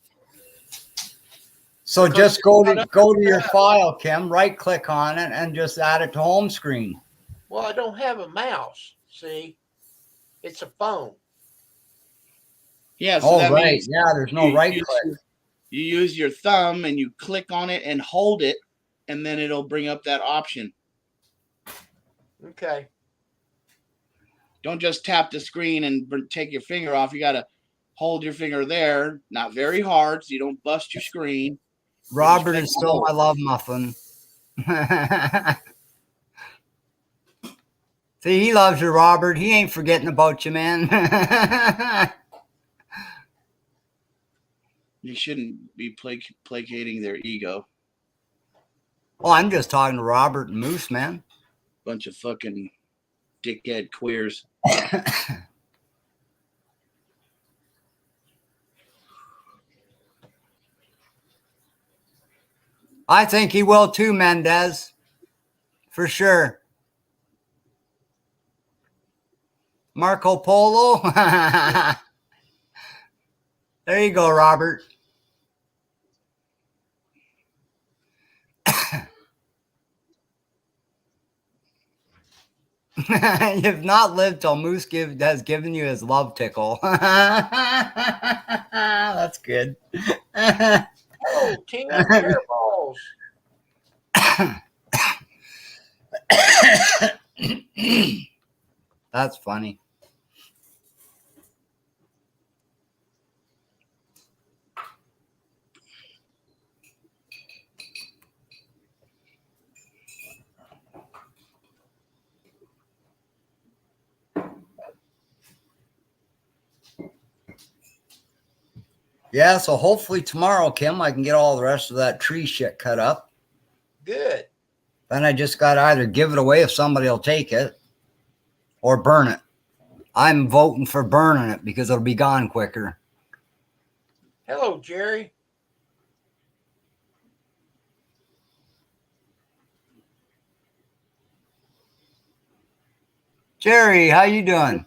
So just go to your file, Kim, right click on it and just add it to home screen. Well, I don't have a mouse. See, it's a phone. Yeah. So Oh, that right. means Yeah, there's no right click. You use your thumb and you click on it and hold it, and then it'll bring up that option. Okay. Don't just tap the screen and take your finger off. You got to hold your finger there, not very hard, so you don't bust your screen. Robert is still my love muffin. See, he loves you, Robert. He ain't forgetting about you, man. You shouldn't be placating their ego. Well, I'm just talking to Robert and Moose, man. Bunch of fucking dickhead queers. I think he will too, Mendez. For sure. Marco Polo. There you go, Robert. You've not lived till Moose has given you his love tickle. That's good. Oh, Team Hairballs. That's funny. Yeah, so hopefully tomorrow, Kim, I can get all the rest of that tree shit cut up. Good. Then I just got to either give it away if somebody will take it or burn it. I'm voting for burning it because it'll be gone quicker. Hello, Jerry. Jerry, how you doing?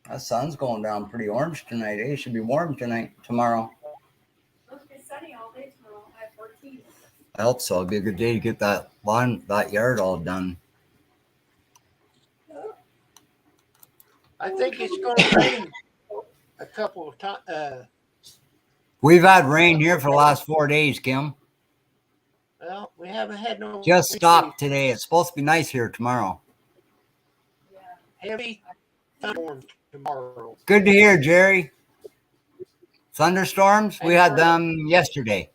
That sun's going down pretty orange tonight. Eh? It should be warm tomorrow. Supposed to be sunny all day tomorrow. I have 14. I hope so. It'll be a good day to get that yard all done. I think it's going to rain a couple of times. We've had rain here for the last 4 days, Kim. Well, we haven't had no. Just stopped today. It's supposed to be nice here tomorrow. Yeah. Heavy thunderstorm tomorrow. Good to hear, Jerry. Thunderstorms, we had them yesterday.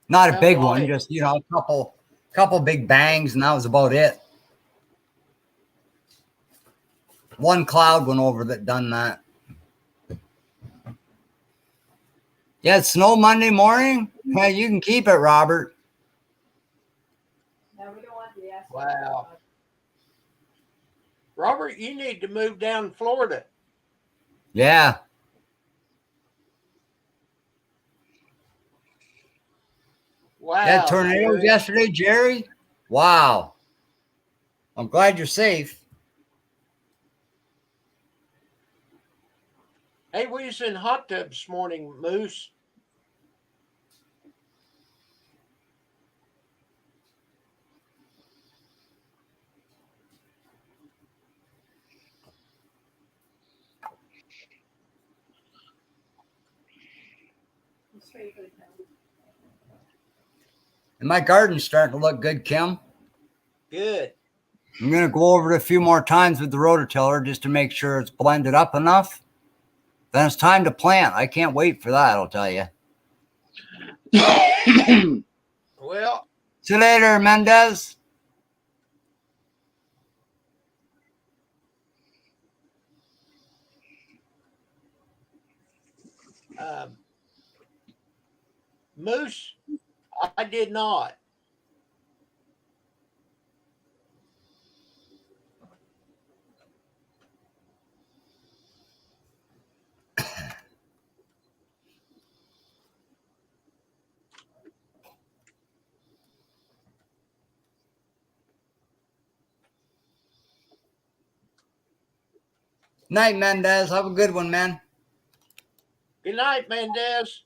Not a big one, just, a couple big bangs, and that was about it. One cloud went over that done that. Yeah, it snowed Monday morning. Yeah, you can keep it, Robert. No, we don't want the asphalt. Wow. Robert, you need to move down to Florida. Yeah. Wow. Had tornadoes yesterday, Jerry? Wow. I'm glad you're safe. Hey, we was in hot tub this morning, Moose. And my garden's starting to look good, Kim. Good. I'm going to go over it a few more times with the rototiller just to make sure it's blended up enough. Then it's time to plant. I can't wait for that, I'll tell you. Well, see you later, Mendez. Moose, I did not. Night, Mendez. Have a good one, man. Good night, Mendez.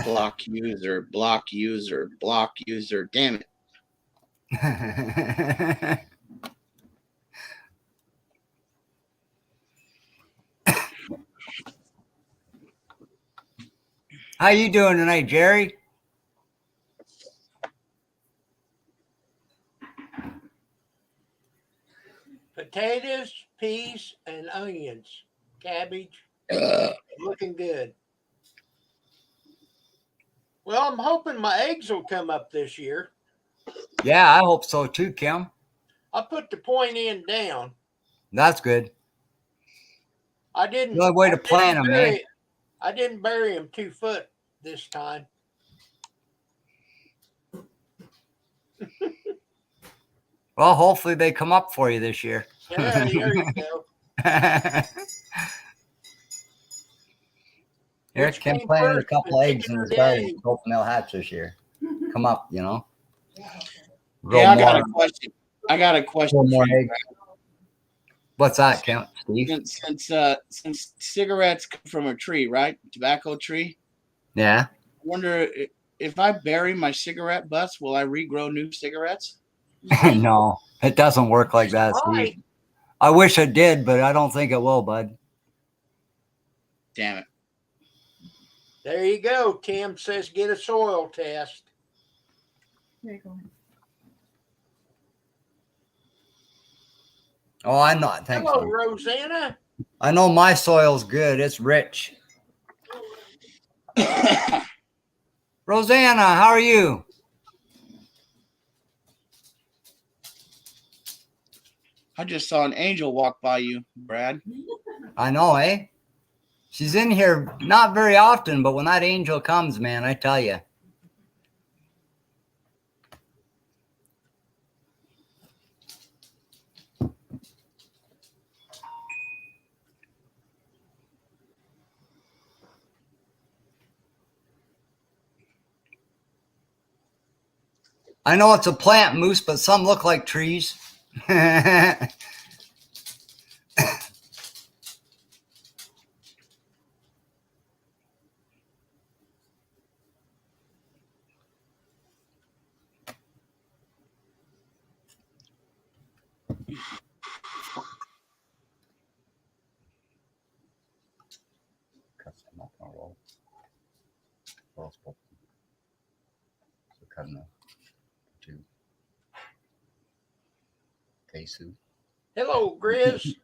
Block user, block user, block user. Damn it. How you doing tonight, Jerry? Potatoes, peas, and onions, cabbage, looking good. Well, I'm hoping my eggs will come up this year. Yeah, I hope so too, Kim. I put the point end down. That's good. I didn't. Good way to plant them, eh? I didn't bury them 2 foot this time. Well, hopefully they come up for you this year. Yeah, there you go. Eric Kim planted a couple eggs in his garden, hoping they'll hatch this year. Come up, you know. Yeah, I got a question. I got a question. More eggs. What's that, Kim? Steve? Since cigarettes come from a tree, right? Tobacco tree. Yeah. I wonder if I bury my cigarette butts, will I regrow new cigarettes? No, it doesn't work like that, Steve. I wish it did, but I don't think it will, bud. Damn it. There you go. Tim says get a soil test. There you go. Oh, I know. Thanks. Hello, Rosanna. I know my soil's good. It's rich. Rosanna, how are you? I just saw an angel walk by you, Brad. I know, eh? She's in here not very often, but when that angel comes, man, I tell you. I know it's a plant, Moose, but some look like trees. Hello, Grizz.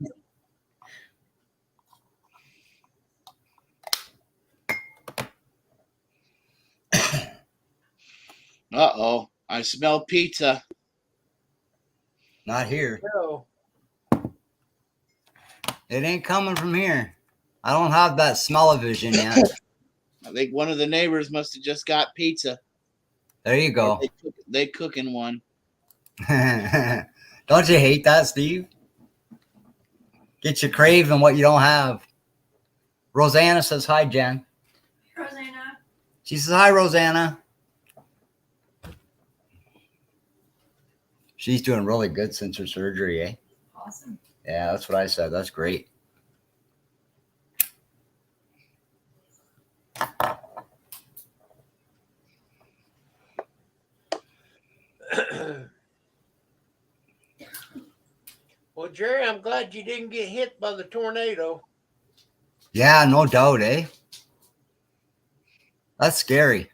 Uh-oh. I smell pizza. Not here. No. It ain't coming from here. I don't have that smell-o-vision yet. I think one of the neighbors must have just got pizza. There you go. They cooking one. Don't you hate that, Steve? Get you craving what you don't have. Rosanna says hi, Jen. Rosanna. She says hi, Rosanna. She's doing really good since her surgery, eh? Awesome. Yeah, that's what I said. That's great. Well, Jerry, I'm glad you didn't get hit by the tornado. Yeah, no doubt, eh? That's scary.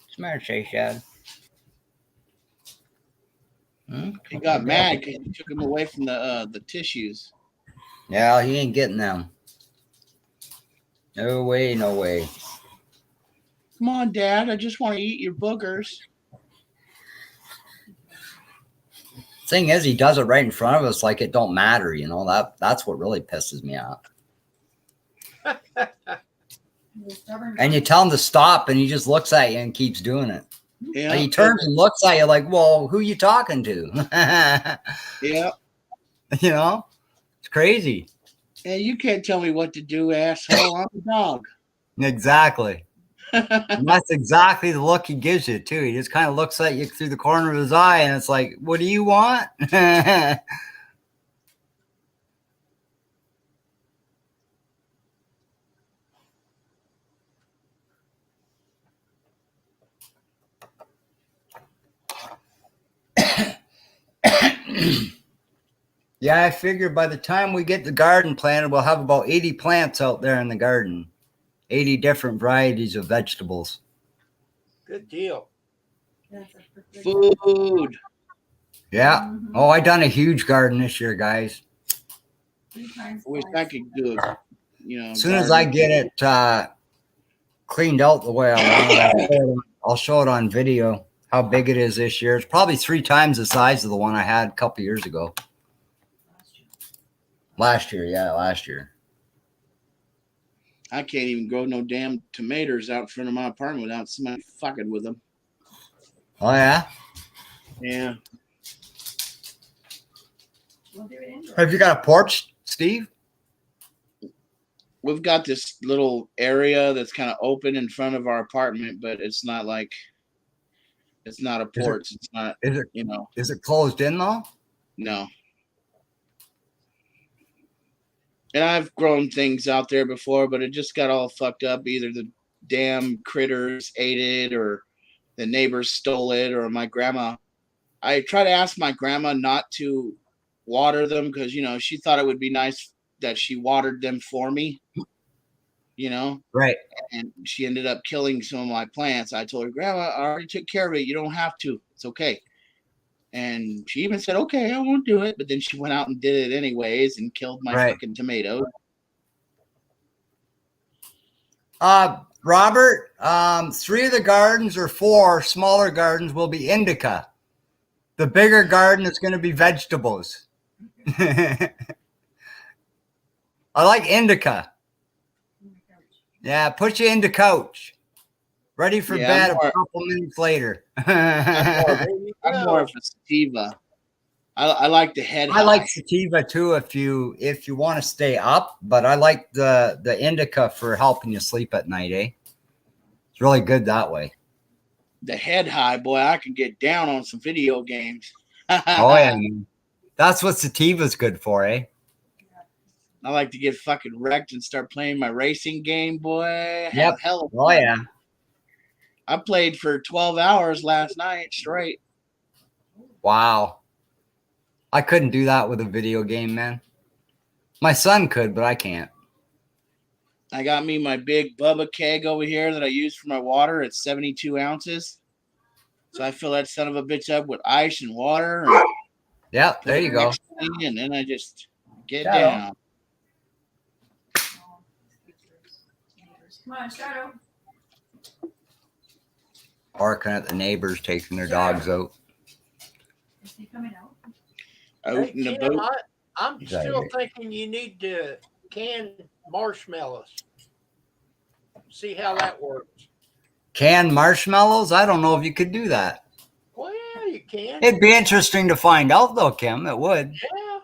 Smart, Shay Shad. He got mad because he took him away from the tissues. Yeah, he ain't getting them. No way, no way. Come on, Dad. I just want to eat your boogers. Thing is, he does it right in front of us like it don't matter, you know. That's what really pisses me off. And you tell him to stop, and he just looks at you and keeps doing it. Yeah. Like he turns and looks at you like, well, who you talking to? Yeah. You know? It's crazy. Hey, you can't tell me what to do, asshole. I'm a dog. Exactly. And that's exactly the look he gives you too. He just kind of looks at you through the corner of his eye, and it's like, "What do you want?" Yeah, I figure by the time we get the garden planted, we'll have about 80 plants out there in the garden, 80 different varieties of vegetables. Good deal. Food. Yeah. Oh, I done a huge garden this year, guys. Wish I could do it. As soon as I get it cleaned out the way I want it, I'll show it on video how big it is this year. It's probably 3 times the size of the one I had a couple years ago. Last year. I can't even grow no damn tomatoes out in front of my apartment without somebody fucking with them. Oh, yeah? Yeah. We'll do it indoors. Have you got a porch, Steve? We've got this little area that's kind of open in front of our apartment, but it's not like it's not a porch. It's not, Is it, you know, is it closed in, though? no. And I've grown things out there before, but it just got all fucked up. Either the damn critters ate it, or the neighbors stole it, or my grandma. I try to ask my grandma not to water them because, you know, she thought it would be nice that she watered them for me, you know? Right. And she ended up killing some of my plants. I told her, Grandma, I already took care of it. You don't have to. It's okay. And she even said, okay, I won't do it. But then she went out and did it anyways and killed my fucking tomatoes. Robert, 3 of the gardens or 4 smaller gardens will be indica. The bigger garden is going to be vegetables. I like indica. Yeah, put you into couch. Ready for bed a couple minutes later. I'm more of a sativa. I like the head. I like sativa too if you want to stay up, but I like the indica for helping you sleep at night, eh? It's really good that way. The head high, boy, I can get down on some video games. Oh yeah, man. That's what sativa's good for, eh? I like to get fucking wrecked and start playing my racing game, boy. Yep. Hell. Oh yeah. I played for 12 hours last night straight. Wow. I couldn't do that with a video game, man. My son could, but I can't. I got me my big Bubba keg over here that I use for my water. It's 72 ounces. So I fill that son of a bitch up with ice and water. And yeah, there you go. And then I just get down. Come on, Shadow. Barking at the neighbors taking their dogs out. Is he coming out? Out Hey, in the Kim, boat. I'm still thinking you need to can marshmallows. See how that works. Canned marshmallows? I don't know if you could do that. Well, you can. It'd be interesting to find out, though, Kim. It would. Yeah.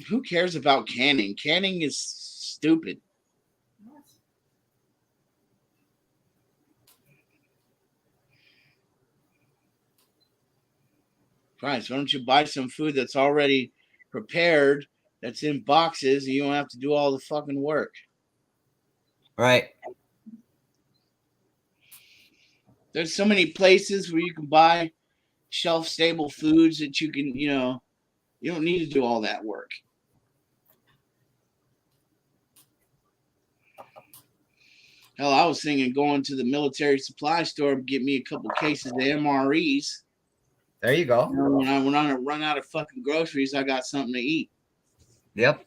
Who cares about canning? Canning is stupid. Christ, why don't you buy some food that's already prepared, that's in boxes, and you don't have to do all the fucking work? Right. There's so many places where you can buy shelf-stable foods that you can, you know, you don't need to do all that work. Hell, I was thinking going to the military supply store and get me a couple cases of MREs. There you go. You know, when I run out of fucking groceries, I got something to eat. Yep.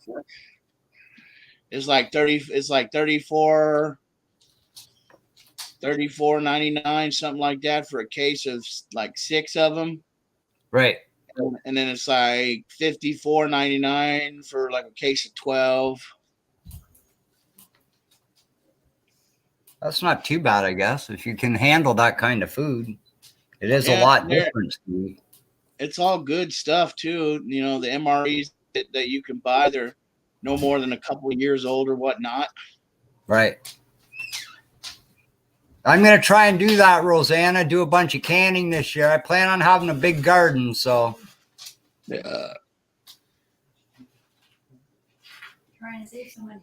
It's like 34.99, something like that for a case of like 6 of them. Right. And then it's like $54.99 for like a case of 12. That's not too bad, I guess. If you can handle that kind of food, it is a lot different, Steve. It's all good stuff too. You know, the MREs that you can buy, they're no more than a couple of years old or whatnot. Right. I'm going to try and do that, Rosanna. Do a bunch of canning this year. I plan on having a big garden, so. Yeah. Trying to save some money.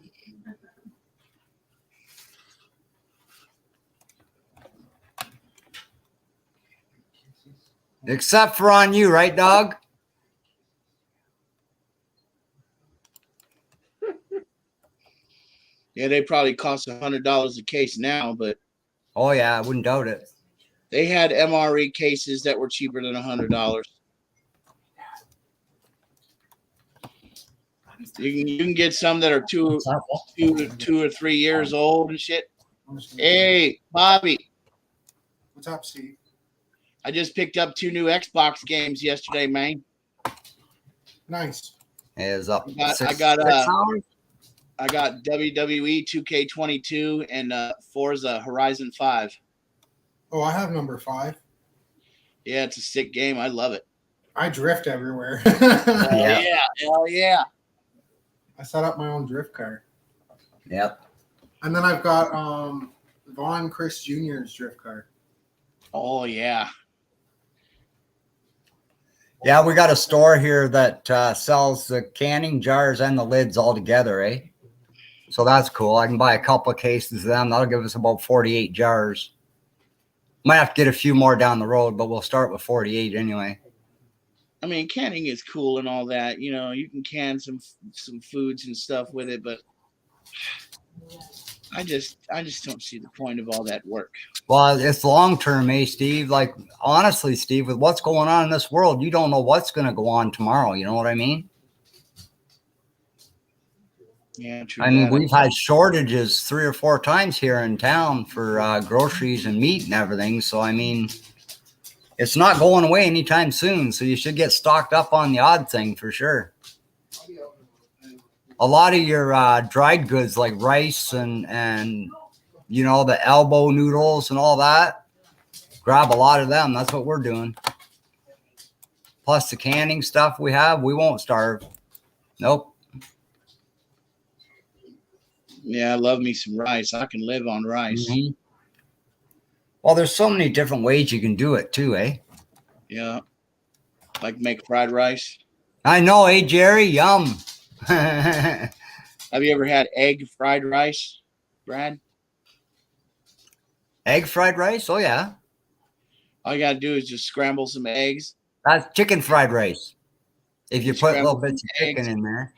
Except for on you, right, dog? Yeah, they probably cost $100 a case now, but Oh, yeah, I wouldn't doubt it. they had MRE cases that were cheaper than $100. You can get some that are two or 3 years old and shit. Hey, Bobby, What's up, Steve? I just picked up 2 new Xbox games yesterday, man. Nice. It is up. I got WWE 2K22 and Forza Horizon 5. Oh, I have number 5. Yeah, it's a sick game. I love it. I drift everywhere. Yeah. Hell yeah. I set up my own drift car. Yep. And then I've got Vaughn Chris Jr.'s drift car. Oh yeah. Yeah, we got a store here that sells the canning jars and the lids all together, eh? So that's cool. I can buy a couple of cases of them. That'll give us about 48 jars. Might have to get a few more down the road, but we'll start with 48 anyway. I mean, canning is cool and all that. You know, you can can some foods and stuff with it, but I just don't see the point of all that work. Well, it's long term, eh, Steve? Like, honestly, Steve, with what's going on in this world, you don't know what's going to go on tomorrow. You know what I mean? Yeah, true. I mean, we've had shortages 3 or 4 times here in town for groceries and meat and everything. So, I mean, it's not going away anytime soon. So you should get stocked up on the odd thing for sure. A lot of your dried goods like rice and you know, the elbow noodles and all that, grab a lot of them. That's what we're doing. Plus the canning stuff we have, we won't starve. Nope. Yeah, I love me some rice. I can live on rice. Mm-hmm. Well, there's so many different ways you can do it too, eh? Yeah. Like make fried rice. I know, eh, Jerry? Yum. Have you ever had egg fried rice, Brad? Egg fried rice? Oh, yeah. All you got to do is just scramble some eggs. That's chicken fried rice. If you put little Scramble bits of some chicken eggs. in there.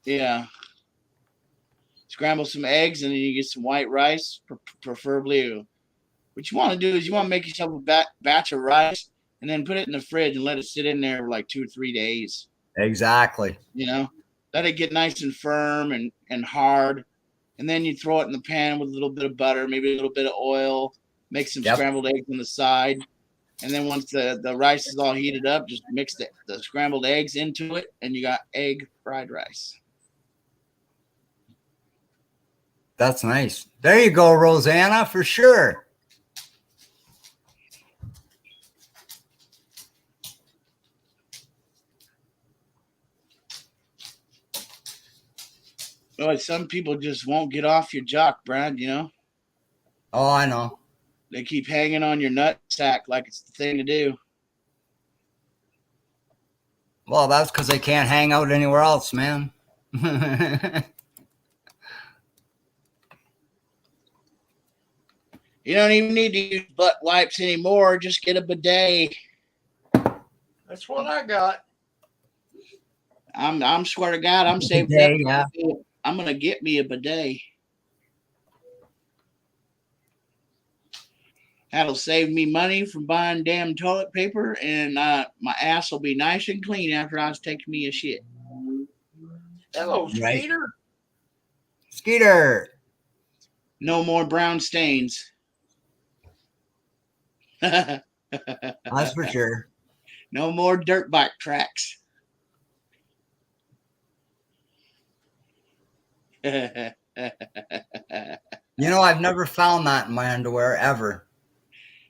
Yeah. Scramble some eggs and then you get some white rice, preferably. What you want to do is you want to make yourself a batch of rice and then put it in the fridge and let it sit in there for like 2 or 3 days. Exactly. You know, let it get nice and firm and hard. And then you throw it in the pan with a little bit of butter, maybe a little bit of oil, make some scrambled eggs on the side. And then once the rice is all heated up, just mix the scrambled eggs into it and you got egg fried rice. That's nice. There you go, Rosanna, for sure. Well, some people just won't get off your jock, Brad, you know? Oh, I know. They keep hanging on your nut sack like it's the thing to do. Well, that's because they can't hang out anywhere else, man. You don't even need to use butt wipes anymore. Just get a bidet. That's what I got. I'm swear to God, I'm saving Bidet, up. yeah. I'm gonna get me a bidet. That'll save me money from buying damn toilet paper, and my ass will be nice and clean after I was taking me a shit. Hello, Right. Skeeter. Skeeter. No more brown stains. That's for sure. No more dirt bike tracks. You know, I've never found that in my underwear ever.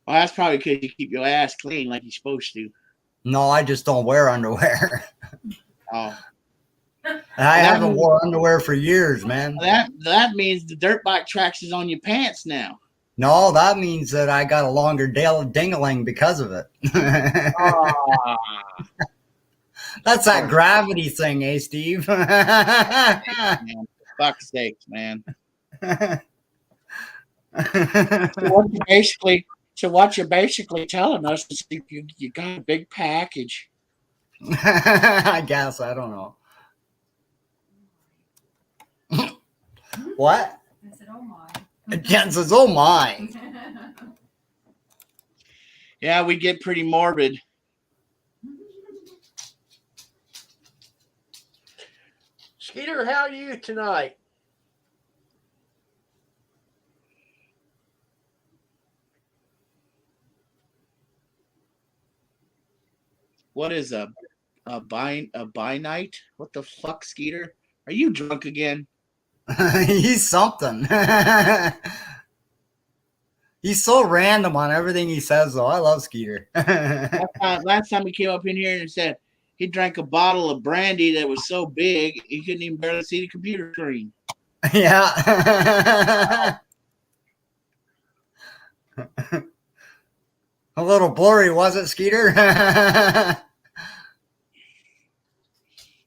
Well, that's probably because you keep your ass clean like you're supposed to. No, I just don't wear underwear. Oh. I haven't worn underwear for years, man. That means the dirt bike tracks is on your pants now. No, that means that I got a longer dingling because of it. Ah, That's that gravity thing, eh, Steve? man, for fuck's sakes, man. So what you're basically telling us is you got a big package. I guess. I don't know. What? I said, oh my. Jen says, oh my. Yeah, we get pretty morbid. Skeeter, how are you tonight? What is a by night? What the fuck, Skeeter? Are you drunk again? He's something. He's so random on everything he says, though. I love Skeeter. Last time he came up in here and said he drank a bottle of brandy that was so big he couldn't even barely see the computer screen. Yeah. A little blurry, was it, Skeeter?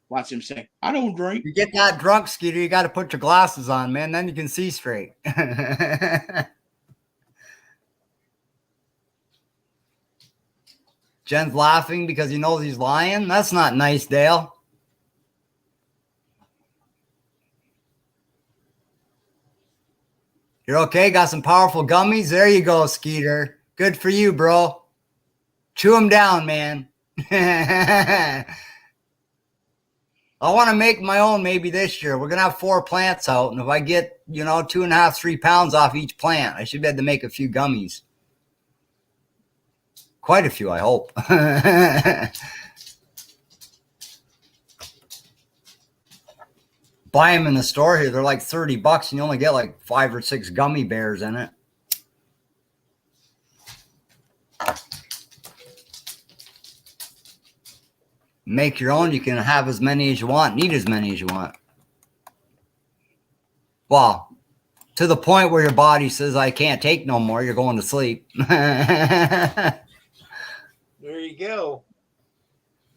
Watch him say, I don't drink. You get that drunk, Skeeter, you got to put your glasses on, man. Then you can see straight. Jen's laughing because he knows he's lying. That's not nice, Dale. You're okay? Got some powerful gummies? There you go, Skeeter. Good for you, bro. Chew them down, man. I want to make my own maybe this year. We're going to have 4 plants out. And if I get, 2.5, 3 pounds off each plant, I should be able to make a few gummies. Quite a few, I hope. Buy them in the store here. They're like $30 and you only get like 5 or 6 gummy bears in it. Make your own. You can have as many as you want, need as many as you want. Well, to the point where your body says, I can't take no more, you're going to sleep. There you go.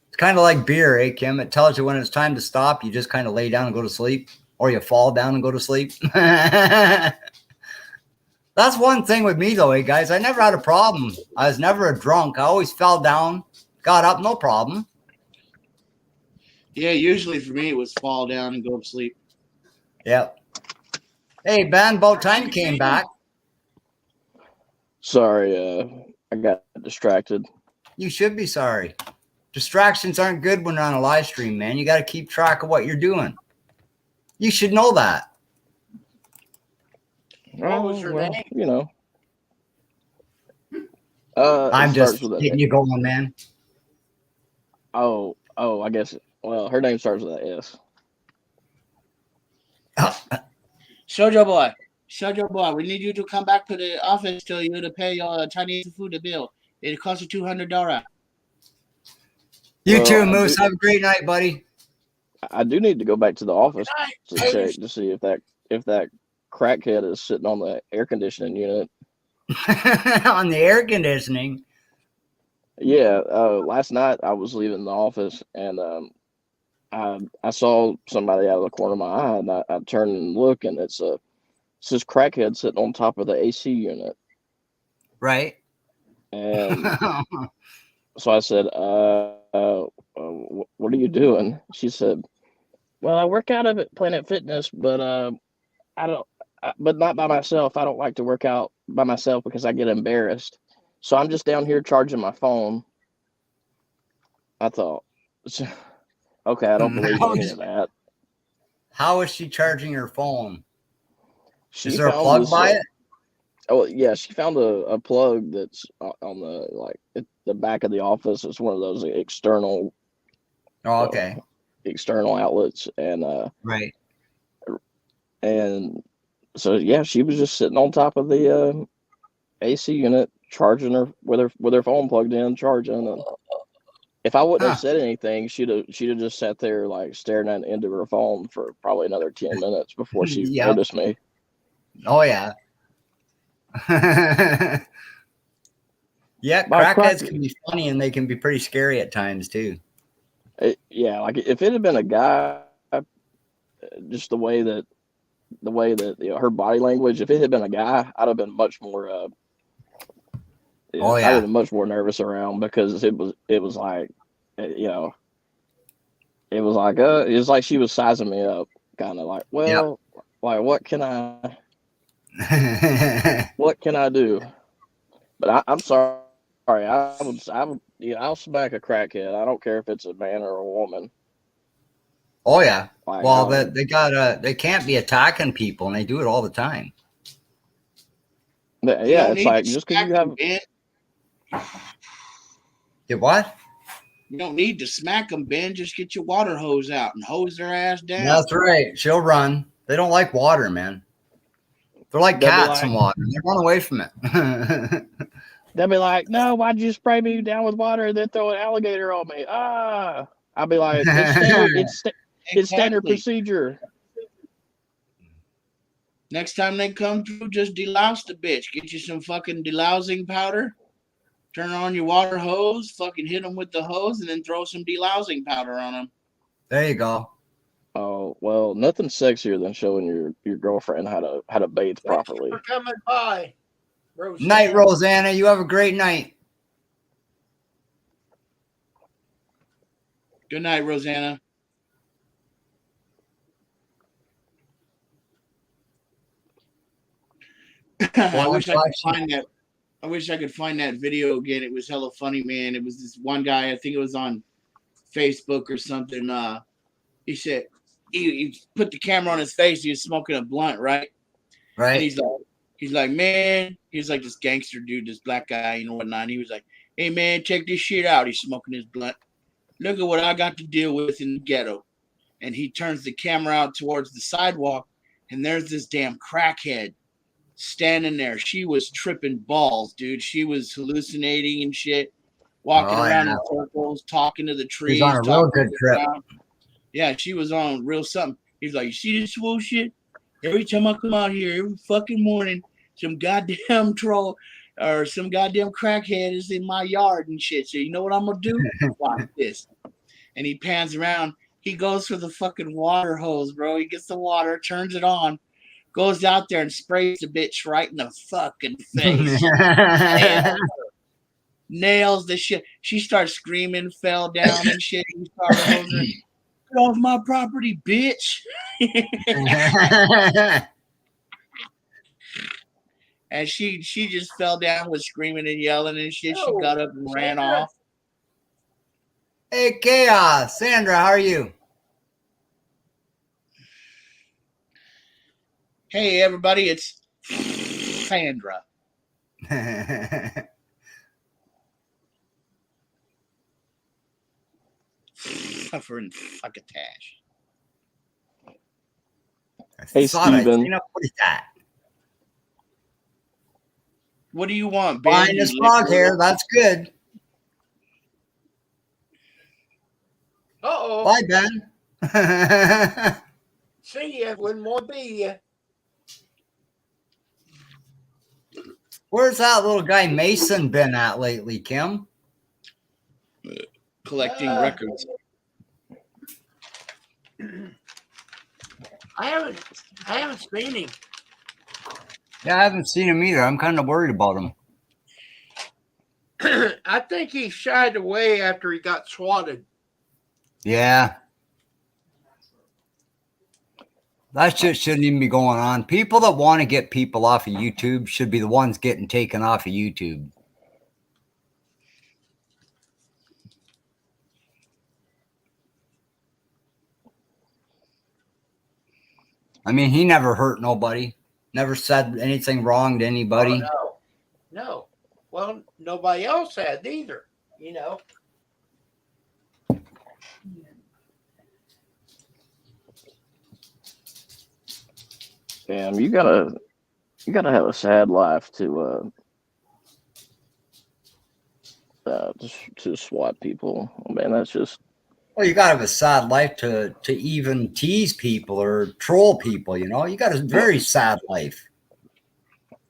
It's kind of like beer, eh, Kim? It tells you when it's time to stop. You just kind of lay down and go to sleep, or you fall down and go to sleep. That's one thing with me, though, eh, guys? I never had a problem. I was never a drunk. I always fell down, got up, no problem. Yeah, usually for me it was fall down and go to sleep. Yep. Hey, Ben, about time you came back. Sorry, I got distracted. You should be sorry. Distractions aren't good when you're on a live stream, man. You got to keep track of what you're doing. You should know that. What was your name? I'm just getting you going, man. Oh, I guess. Well, her name starts with an S. Shoujo boy, we need you to come back to the office to you to pay your Chinese food bill. It costs you $200. You too, Moose. Have a great night, buddy. I do need to go back to the office to check to see if that crackhead is sitting on the air conditioning unit. On the air conditioning? Yeah. Last night I was leaving the office and I saw somebody out of the corner of my eye, and I turned and look, and it's this crackhead sitting on top of the AC unit. Right. And so I said, what are you doing? She said, well, I work out at Planet Fitness, but but not by myself. I don't like to work out by myself because I get embarrassed. So I'm just down here charging my phone. I thought, okay, I don't believe any of that. How is she charging her phone? Is She there a plug by it? Oh yeah, she found a plug that's on the back of the office. It's one of those external. Oh, okay. External outlets, and right. And so yeah, she was just sitting on top of the AC unit, charging her with her phone plugged in, charging. And if I wouldn't Huh. have said anything, she'd have just sat there like staring at into her phone for probably another 10 minutes before she Yep. noticed me. Oh yeah. Yeah, By crackheads crack- can be funny and they can be pretty scary at times too. Yeah, like if it had been a guy, just the way that her body language, if it had been a guy, I'd have been much more Oh, I'd yeah. have been much more nervous around, because it was like, you know, it was like she was sizing me up, kind of like, well, like what can I do? But I'm sorry, I would, I'll smack a crackhead. I don't care if it's a man or a woman. Oh yeah. Like, Well, they can't be attacking people, and they do it all the time. yeah, it's like, just because you have. Did what? You don't need to smack them, Ben. Just get your water hose out and hose their ass down. That's right. She'll run. They don't like water, man. They're like They'll be cats in like- water. They run away from it. They'll be like, no, why'd you spray me down with water and then throw an alligator on me? Ah, I'll be like, it's standard Exactly. procedure. Next time they come through, just delouse the bitch. Get you some fucking delousing powder. Turn on your water hose. Fucking hit them with the hose, and then throw some delousing powder on them. There you go. Oh, well, nothing sexier than showing your girlfriend how to bathe Thanks properly. for coming by. Rosanna. Night, Rosanna. You have a great night. Good night, Rosanna. I wish I could find that. I wish I could find that video again. It was hella funny, man. It was this one guy. I think it was on Facebook or something. He said he put the camera on his face. He was smoking a blunt, right? And Right. he's like, man, he's like this gangster dude, this black guy, you know, whatnot. And he was like, hey, man, check this shit out. He's smoking his blunt. Look at what I got to deal with in the ghetto. And he turns the camera out towards the sidewalk, and there's this damn crackhead standing there. She was tripping balls, dude. She was hallucinating and shit, walking Oh, around yeah. in circles, talking to the trees. She's on a real talking good to the trip. ground. Yeah, she was on real something. He's like, you see this swole shit? Every time I come out here, every fucking morning, some goddamn troll or some goddamn crackhead is in my yard and shit. So you know what I'm gonna do? Watch this. And he pans around. He goes for the fucking water hose, bro. He gets the water, turns it on, goes out there and sprays the bitch right in the fucking face. Nails the shit. She starts screaming, fell down and shit. He started hosing her. Get off my property, bitch. And she just fell down with screaming and yelling and shit. She No, got up and ran Sandra. off. Hey, Chaos. Sandra, how are you? Hey, everybody, it's Sandra. Suffering fuckatash. Hey, Steven. What is that? What do you want, Ben? Fine as frog hair. That's good. Uh-oh. Bye, Ben. See ya. Wouldn't want to be ya. Where's that little guy Mason been at lately, Kim? Collecting records. I haven't seen him. Yeah, I haven't seen him either. I'm kind of worried about him. I think he shied away after he got swatted. Yeah. That shit shouldn't even be going on. People that want to get people off of YouTube should be the ones getting taken off of YouTube. I mean, he never hurt nobody. Never said anything wrong to anybody. Oh, no. Well, nobody else had either, you know. Damn, you gotta have a sad life to just to swat people. Man, that's just Well, you got to have a sad life to even tease people or troll people. You know, you got a very sad life.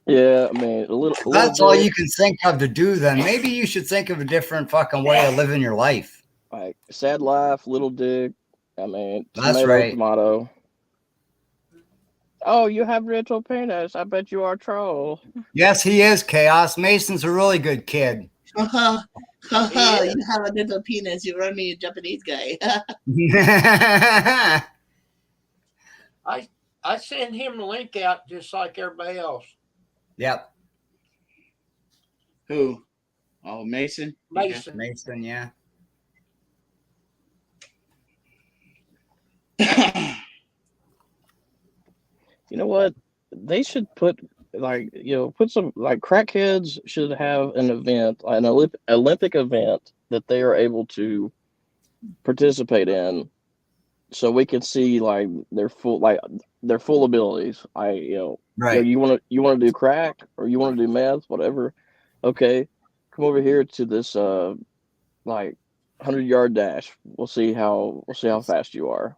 yeah. I mean, a little. If that's all Dick, you can think of to do, then maybe you should think of a different fucking way of living your life. like sad life, little dick. I mean, That's tomato, right. tomato. Oh, you have little penis. I bet you are a troll. Yes, he is Chaos. Mason's a really good kid. Haha, Yeah. you have a little penis. You run me a Japanese guy. I send him a link out just like everybody else. Yep, Who? Oh, Mason. Mason. Mason. Yeah. You know what? They should put put some like crackheads should have an event, an Olympic event that they are able to participate in, so we can see like their full abilities. Right. You want to do crack or you want to do meth, whatever. Okay, come over here to this 100-yard dash. We'll see how fast you are.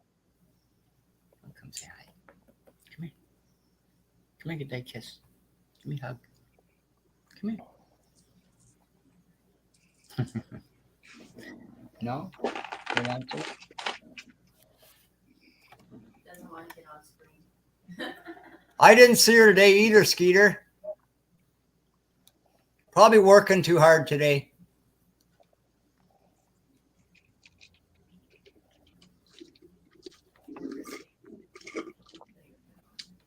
Come say hi. Come here. Come here, get that kiss. Give me a hug. Come here. No? You want to? Doesn't want to get on screen. I didn't see her today either, Skeeter. Probably working too hard today.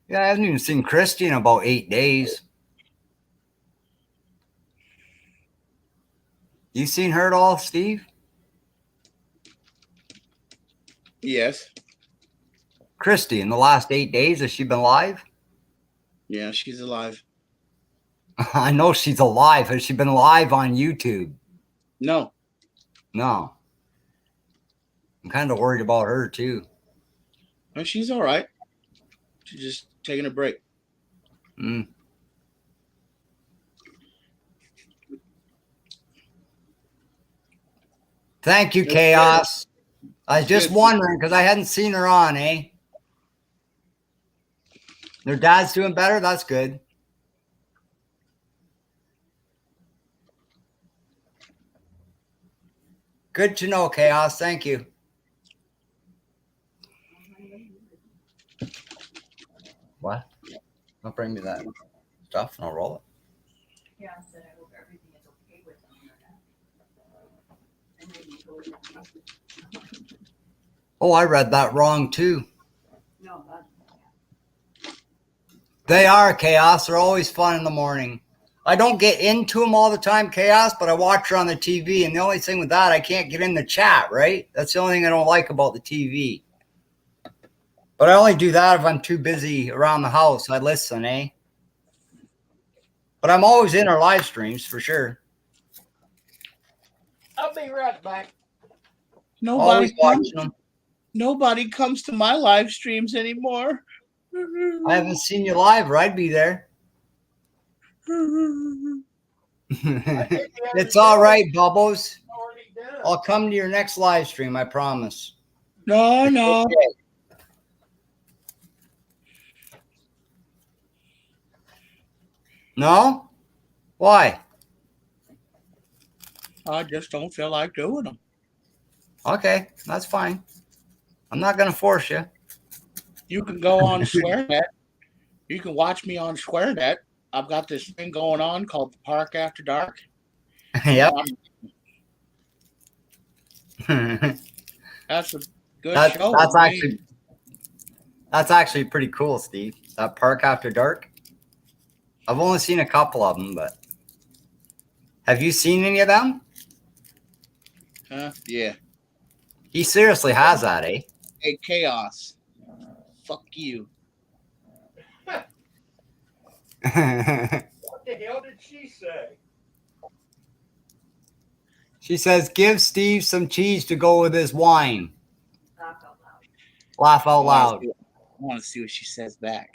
Yeah, I haven't even seen Christy in about 8 days. You seen her at all, Steve? Yes. Christy, in the last 8 days, has she been live? Yeah, she's alive. I know she's alive. Has she been live on YouTube? No. No. I'm kind of worried about her, too. Well, she's all right. She's just taking a break. Mm. Thank you, That's Chaos. I was just Good. wondering because I hadn't seen her on, eh? Their dad's doing better? That's good. Good to know, Chaos. Thank you. What? Don't bring me that stuff and I'll roll it. Yeah, I said I hope everything is okay with them. And maybe go with them. Oh, I read that wrong too. No, that, They are Chaos. They're always fun in the morning. I don't get into them all the time, Chaos, but I watch her on the TV. And the only thing with that, I can't get in the chat, right? That's the only thing I don't like about the TV. But I only do that if I'm too busy around the house. I listen, eh? But I'm always in her live streams for sure. I'll be right back. Always watching them. Nobody comes to my live streams anymore. I haven't seen you live, or I'd be there. It's all right, Bubbles. Already done. I'll come to your next live stream, I promise. No. Okay. No? Why? I just don't feel like doing them. Okay, that's fine. I'm not going to force you. You can go on SwearNet. You can watch me on SwearNet. I've got this thing going on called the Park After Dark. Yep. That's a good That's show. actually pretty cool, Steve. That Park After Dark. I've only seen a couple of them, but have you seen any of them? Yeah. He seriously has that, eh? Hey, Chaos. Fuck you. What the hell did she say? She says, give Steve some cheese to go with his wine. laugh out loud. Laugh out loud. I want to see what she says back.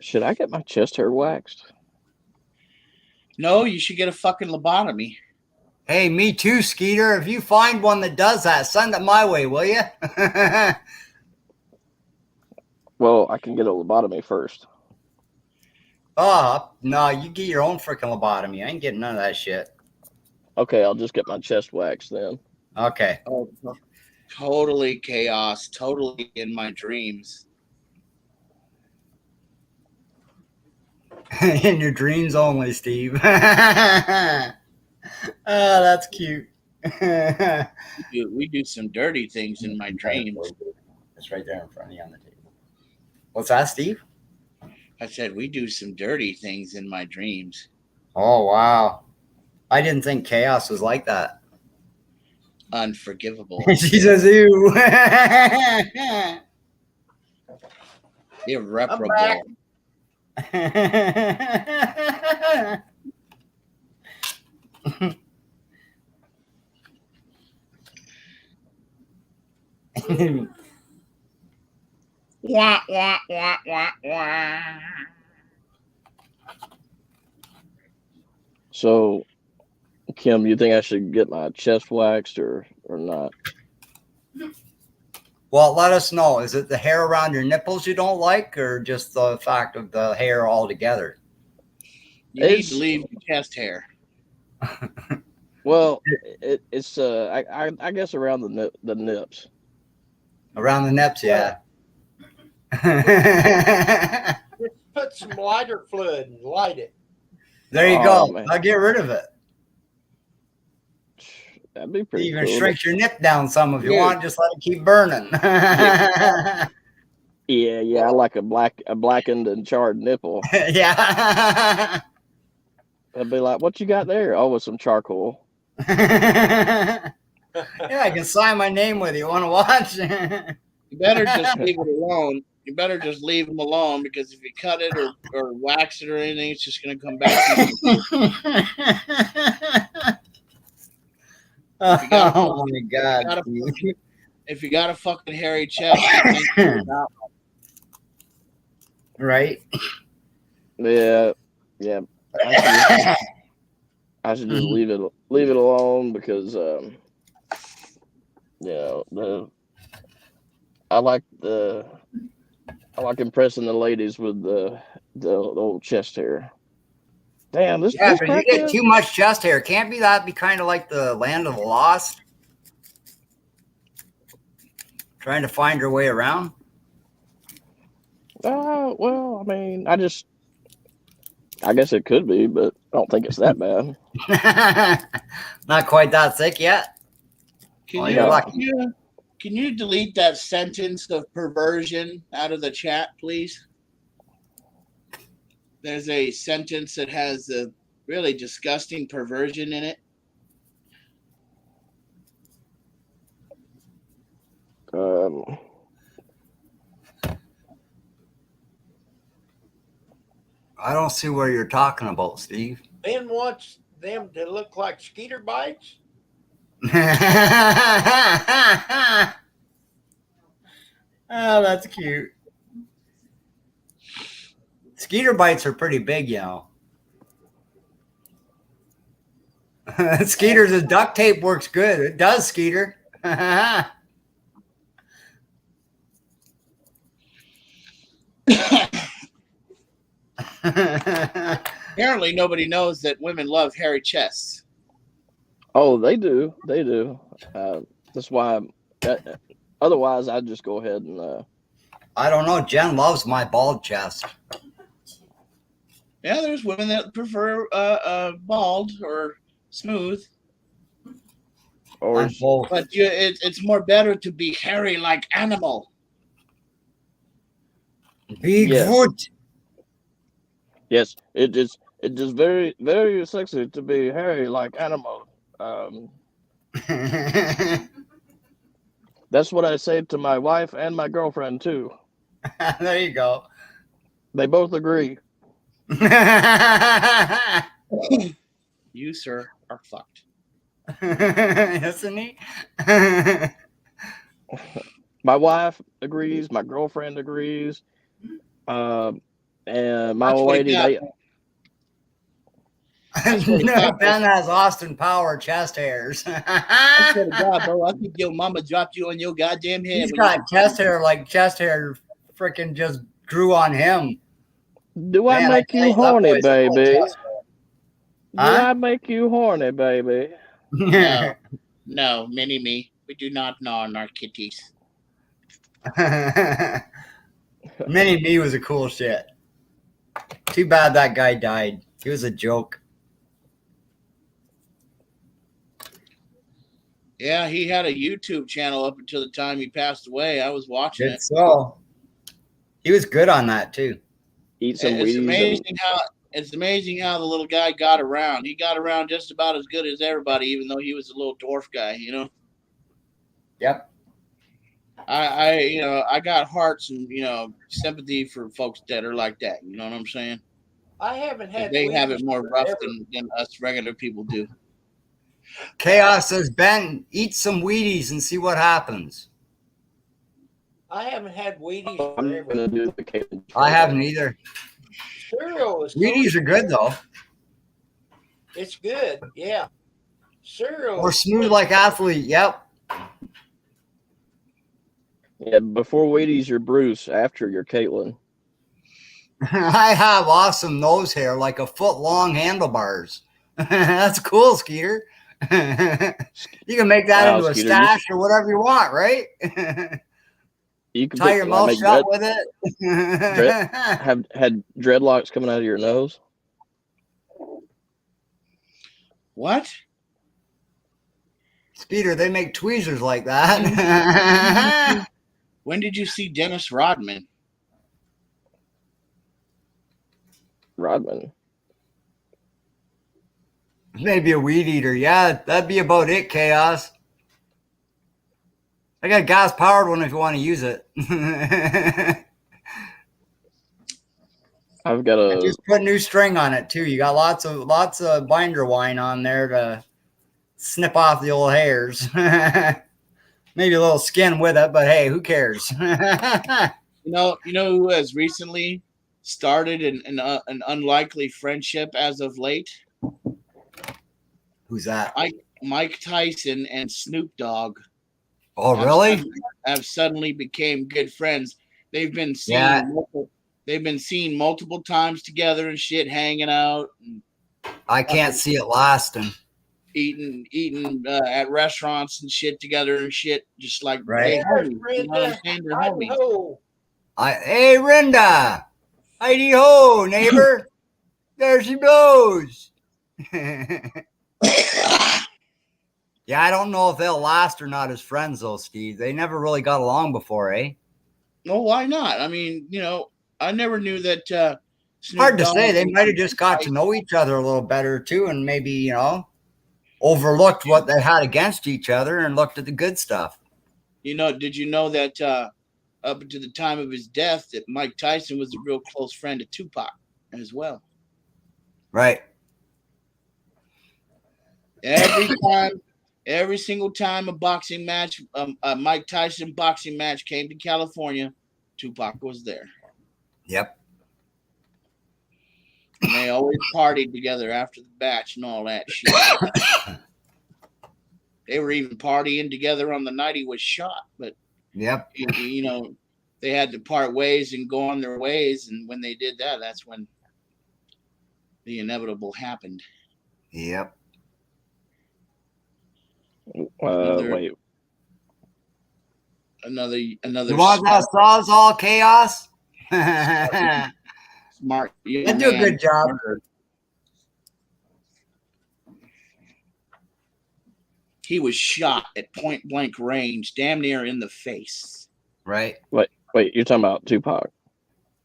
Should I get my chest hair waxed? No, you should get a fucking lobotomy. Hey, me too, Skeeter. If you find one that does that, send it my way, will you? Well, I can get a lobotomy first. Oh, no, you get your own freaking lobotomy. I ain't getting none of that shit. Okay, I'll just get my chest waxed then. Okay. Oh, totally chaos. Totally in my dreams. In your dreams only, Steve. Oh, that's cute. We do some dirty things in my dreams. It's right there in front of you on the table. What's that, Steve? I said we do some dirty things in my dreams. Oh, wow. I didn't think chaos was like that. Unforgivable. She says, ew. Irreparable. Wah, wah, wah, wah, wah. So, Kim, you think I should get my chest waxed or not? Well, let us know. Is it the hair around your nipples you don't like, or just the fact of the hair altogether? You need to leave your chest hair. Well, it's I guess around the nips. Around the nips, yeah. Just put some lighter fluid and light it. There you Oh, go. man. I'll get rid of it. That'd be pretty Even cool. shrink your nip down some if you Dude. want. Just let it keep burning. Yeah, I like a blackened and charred nipple. Yeah. I'd be like, "What you got there?" Oh, with some charcoal. Yeah, I can sign my name with you. Want to watch? You better just leave it alone. You better just leave them alone because if you cut it or wax it or anything, it's just going to come back. Oh my God. If you got a fucking hairy chest, Right? Yeah. I should just leave it alone because I like impressing the ladies with the old chest hair. Damn, this Yeah, this but you crack get is- too much chest hair. Can't be that. Be kind of like the land of the lost, trying to find your way around. Well, I mean, I guess it could be, but I don't think it's that bad. Not quite that thick yet. can you're you delete that sentence of perversion out of the chat, please? There's a sentence that has a really disgusting perversion in it. I don't see where you're talking about, Steve. Ben wants them to look like skeeter bites. Oh, that's cute. Skeeter bites are pretty big, you know. Skeeter's duct tape works good. It does, Skeeter. Apparently, nobody knows that women love hairy chests. Oh, they do. That's why. Otherwise, I'd just go ahead and. I don't know. Jen loves my bald chest. Yeah, there's women that prefer bald or smooth, Or I'm both. but it's more better to be hairy like animal. Bigfoot. yes, it is very very sexy to be hairy like animal. That's what I say to my wife and my girlfriend too. There you go. They both agree. You, sir, are fucked. Isn't he? My wife agrees. My girlfriend agrees. And my That's old what he lady, got. they That's what he got. Ben has Austin Power chest hairs. I swear to God, bro, I think your mama dropped you on your goddamn head. He's when got chest hair like chest hair freaking just grew on him. do I Man, make tell you that horny, boy's a little baby? chest Do Huh? I make you horny, baby? No, no, mini me. We do not gnaw on our kitties. Mini Me was a cool shit. Too bad that guy died. He was a joke. Yeah, he had a YouTube channel up until the time he passed away. I was watching Good it. so. He was good on that too. Eat some It's Wheaties amazing how the little guy got around. He got around just about as good as everybody, even though he was a little dwarf guy. You know, Yep. I got hearts and sympathy for folks that are like that. You know what I'm saying? I haven't had. They have it Wheaties more rough forever. than us regular people do. Chaos says, Ben, eat some Wheaties and see what happens. I haven't had Wheaties I'm forever. gonna do the Caitlin I show. haven't either. Cereal is Wheaties are good though. It's good. Yeah. Cereal. Or smooth like athlete. Yep. Yeah, before Wheaties, you're Bruce. After you're Caitlin. I have awesome nose hair, like a foot long handlebars. That's cool, Skeeter. You can make that Wow, into a Skeeter, stash or whatever you want, right? You can Tie your mouth make shut with it. have had dreadlocks coming out of your nose. What? Skeeter, they make tweezers like that. When did you see Dennis Rodman? Rodman. Maybe a weed eater. Yeah, that'd be about it, Chaos. I got a gas powered one if you want to use it. I've got I a just put new string on it too. You got lots of binder wine on there to snip off the old hairs. Maybe a little skin with it, but hey, who cares? You know who has recently started an unlikely friendship as of late? Who's that? Mike Tyson and Snoop Dogg. Oh, really? Have suddenly became good friends. They've been seen. Yeah. They've been seen multiple times together and shit, hanging out, and I can't see it lasting. eating at restaurants and shit together and shit, just like Right. homies, you know what I'm saying? They're homies. Idaho. Hey, Rinda. Heidi ho, neighbor. There she blows. Yeah, I don't know if they'll last or not as friends, though, Steve. They never really got along before, eh? No, why not? I mean, I never knew that. Snoop Hard to Dogg say. They and- might have just got to know each other a little better, too, and maybe, overlooked what they had against each other and looked at the good stuff. Did you know that up until the time of his death, that Mike Tyson was a real close friend of Tupac as well? Right. Every single time a boxing match, a Mike Tyson boxing match came to California, Tupac was there. Yep. And they always partied together after the match and all that shit. They were even partying together on the night he was shot, but Yep. they had to part ways and go on their ways. And when they did that, that's when the inevitable happened. Yep. Another- Wait. Another You want that sauce all chaos? smart young They do a man. good job. He was shot at point blank range, damn near in the face. Right. Wait, you're talking about Tupac.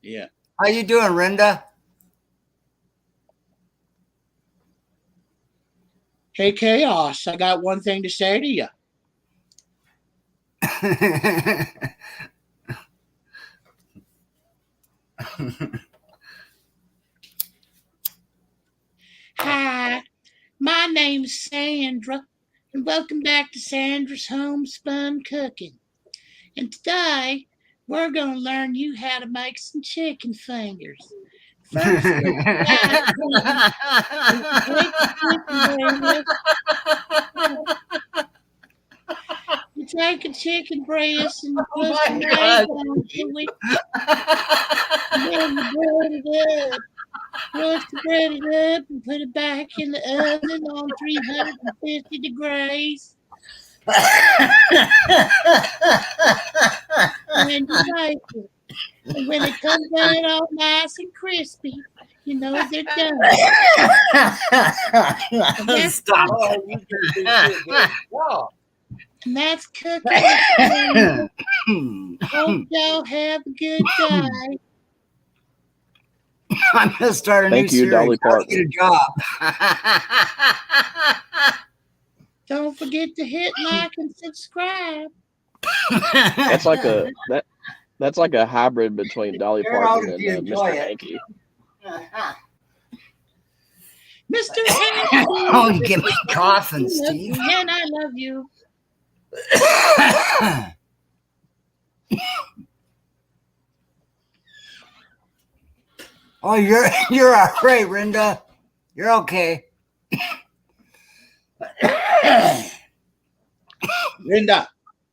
Yeah. How you doing, Rinda? Hey, Chaos, I got one thing to say to you. Hi, my name's Sandra, and welcome back to Sandra's Homespun Cooking. And today, we're going to learn you how to make some chicken fingers. First, you take a chicken breast and you put my some God. eggs on it. And then you bread it up. Once you bread it up and put it back in the oven on 350 degrees. And you like it. And when it comes out all nice and crispy, you know they're done. Stop. Oh, you just did a good job. And that's cooking. Hope y'all have a good day. I'm gonna start a Thank new you, series. Dolly How to Parton. get a job. Don't forget to hit like and subscribe. That's like a that's like a hybrid between Dolly You're out Parton if and you enjoy Mr. it. Hankey. Mr. Happy. Oh, you get me coughing, Steve. And I love you. Oh, you're all right, Rinda. You're okay. Rinda.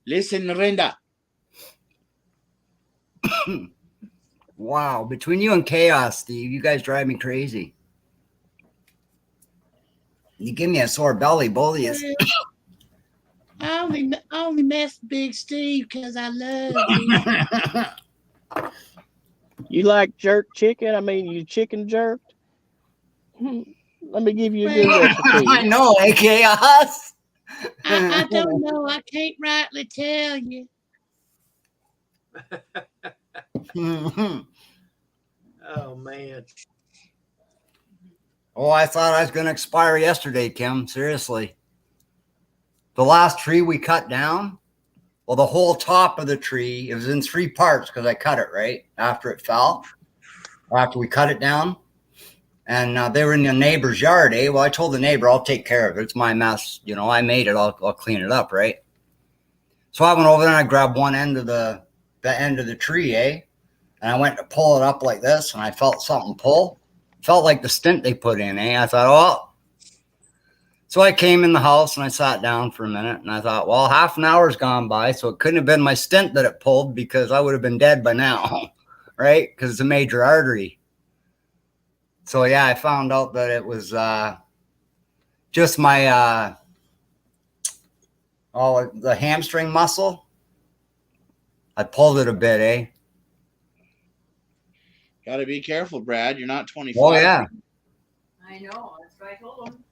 Listen, Rinda. Wow, between you and Chaos, Steve, you guys drive me crazy. You give me a sore belly, both of you. I only mess with Big Steve because I love you. You like jerk chicken? I mean, you chicken jerked? Let me give you a good recipe. I know, eh, Chaos? I don't know. I can't rightly tell you. Oh man. Oh, I thought I was going to expire yesterday, Kim. Seriously. The last tree we cut down, well, the whole top of the tree, it was in 3 parts because I cut it, right? After it fell, after we cut it down. And they were in the neighbor's yard, eh? Well, I told the neighbor, I'll take care of it. It's my mess. You know, I made it. I'll clean it up, right? So I went over there and I grabbed one end of the end of the tree, eh? And I went to pull it up like this, and I felt something pull. Felt like the stint they put in, eh? I thought, oh. So I came in the house and I sat down for a minute, and I thought, well, half an hour's gone by, so it couldn't have been my stint that it pulled because I would have been dead by now, right? Because it's a major artery. So yeah, I found out that it was just my the hamstring muscle. I pulled it a bit, eh? Got to be careful, Brad. You're not 25. Oh yeah. I know. That's what I told him.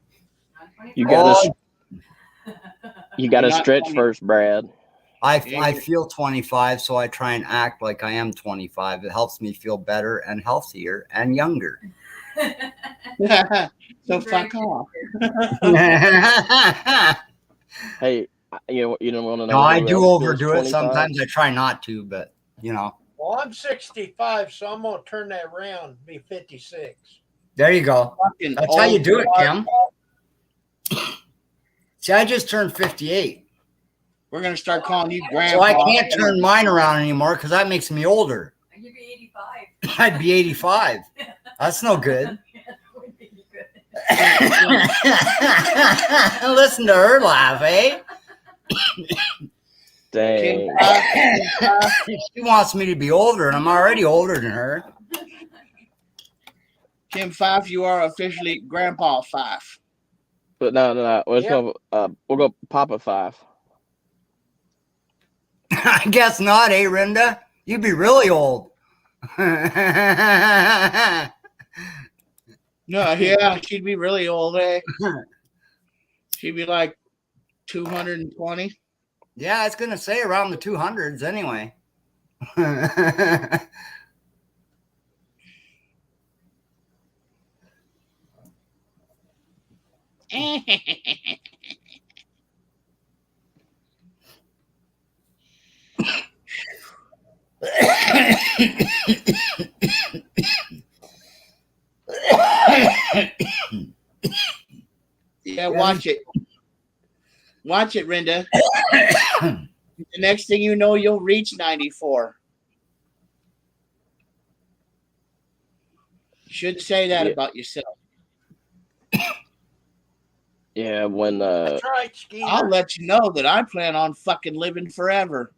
Not 25. You gotta Oh, you gotta You're not stretch 20. first, Brad. I feel 25, so I try and act like I am 25. It helps me feel better and healthier and younger. So fuck off. Hey, you don't want to know. No, I who do else feels overdo it 25? sometimes. I try not to, but you know. Well, I'm 65, so I'm gonna turn that around and be 56. There you go. Fucking That's how you old do it, fart. Kim. See, I just turned 58. We're gonna start calling you Grandpa. So I can't turn mine around anymore because that makes me older. I give you 85. I'd be 85. That's no good. That would be good. Listen to her laugh, eh? Dang. She wants me to be older, and I'm already older than her. Kim Fife, you are officially Grandpa Fife. But no. We'll Yep. go Papa 5. I guess not, eh, Rinda? You'd be really old. No, yeah, she'd be really old, eh? She'd be like 220. Yeah, I was going to say around the 200s anyway. Yeah, watch it. Watch it, Rinda. The next thing you know, you'll reach 94. Should say that Yeah. about yourself. Yeah, when That's right, Skeeter. I'll let you know that I plan on fucking living forever.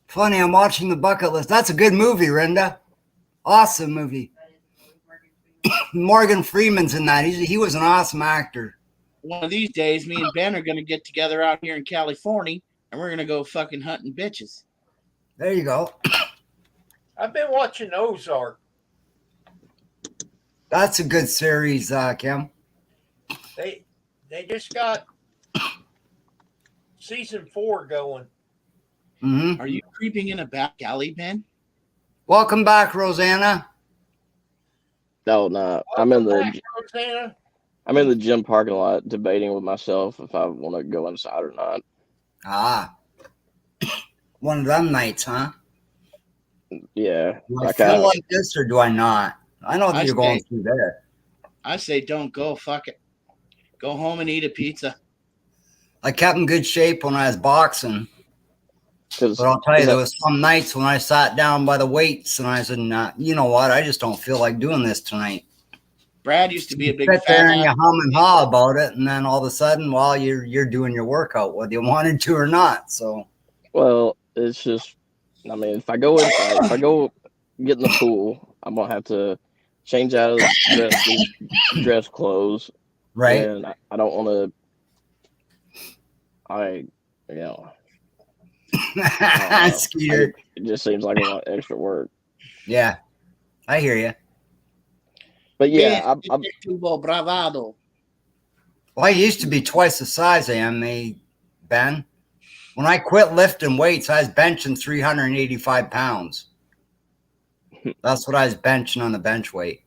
Funny, I'm watching The Bucket List. That's a good movie, Renda. Awesome movie. Morgan Freeman's in that. He was an awesome actor. One of these days, me and Ben are going to get together out here in California, and we're going to go fucking hunting bitches. There you go. I've been watching Ozark. That's a good series, Kim. They just got season 4 going. Mm-hmm. Are you creeping in a back alley, Ben? Welcome back, Rosanna. no, I'm in Welcome the back, Rosanna. I'm in the gym parking lot debating with myself if I want to go inside or not. Ah. One of them nights, huh? Yeah, Do I like feel like this or do I not? I know that I you're going say- through there. I say don't go. Fuck it. Go home and eat a pizza. I kept in good shape when I was boxing. because But I'll tell you, there was some nights when I sat down by the weights and I said, nah, you know what? I just don't feel like doing this tonight. Brad used to be a big Sit there fat and you ass. hum and haw about it, and then all of a sudden, while you're doing your workout, whether you wanted to or not. So well, it's just, I mean, if I go get in the pool, I'm gonna have to change out of these dress clothes, right. and I don't want to. You know, Skeeter. it just seems like a lot of extra work. Yeah. I hear you. But yeah, Ben, tubo bravado. Well, I used to be twice the size I am, Ben. When I quit lifting weights, I was benching 385 pounds. That's what I was benching on the bench weight.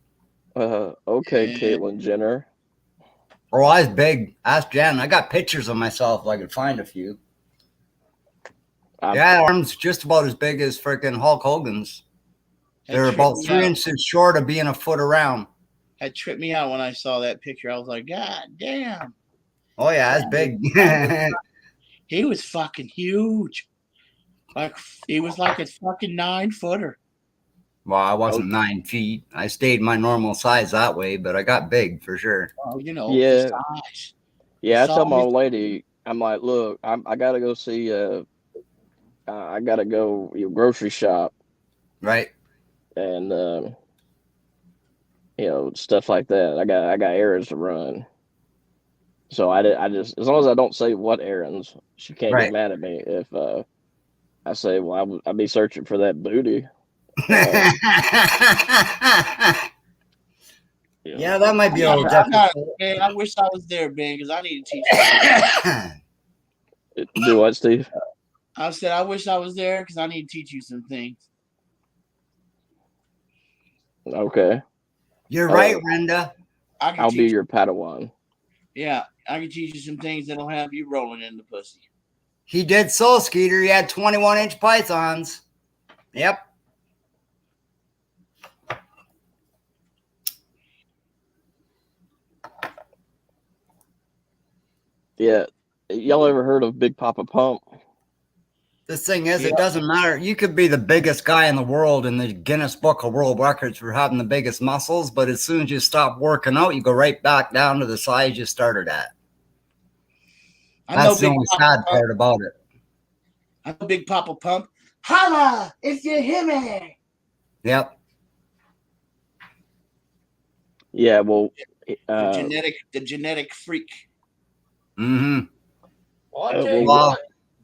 Okay, Yeah. Caitlyn Jenner. Oh, I was big. Ask Jen. I got pictures of myself if I could find a few. Yeah, arms just about as big as freaking Hulk Hogan's. They're about 3 inches short of being a foot around. That tripped me out when I saw that picture. I was like, God damn. Oh, yeah, that's big. He was fucking huge. Like he was like a fucking 9-footer. Well, I wasn't 9 feet. I stayed my normal size that way, but I got big for sure. Oh, you know, Yeah. the size. Yeah, I Saw tell my me- old lady, I'm like, look, I gotta go see. I gotta go grocery shop Right? and stuff like that. I got errands to run. So I just as long as I don't say what errands, she can't Right. get mad at me if I say, well, I'll be searching for that booty. Yeah, that might be a little I got- difficult. Man, I wish I was there, Ben, because I need to teach you. Do what, Steve? I said I wish I was there because I need to teach you some things. Okay, You're right, Renda. I can I'll teach be you, your Padawan. yeah, I can teach you some things that'll have you rolling in the pussy. He did Soul Skeeter. He had 21-inch pythons. Yep. Yeah, y'all ever heard of Big Papa Pump? This thing is, Yeah. it doesn't matter. You could be the biggest guy in the world in the Guinness Book of World Records for having the biggest muscles, but as soon as you stop working out, you go right back down to the size you started at. I know That's the Big only Papa sad Pump. part about it. I know Big Papa Pump. Holla! If you hear me. Yep. Yeah, well, The genetic freak. Mm-hmm. Well, I'll tell you Wow. what,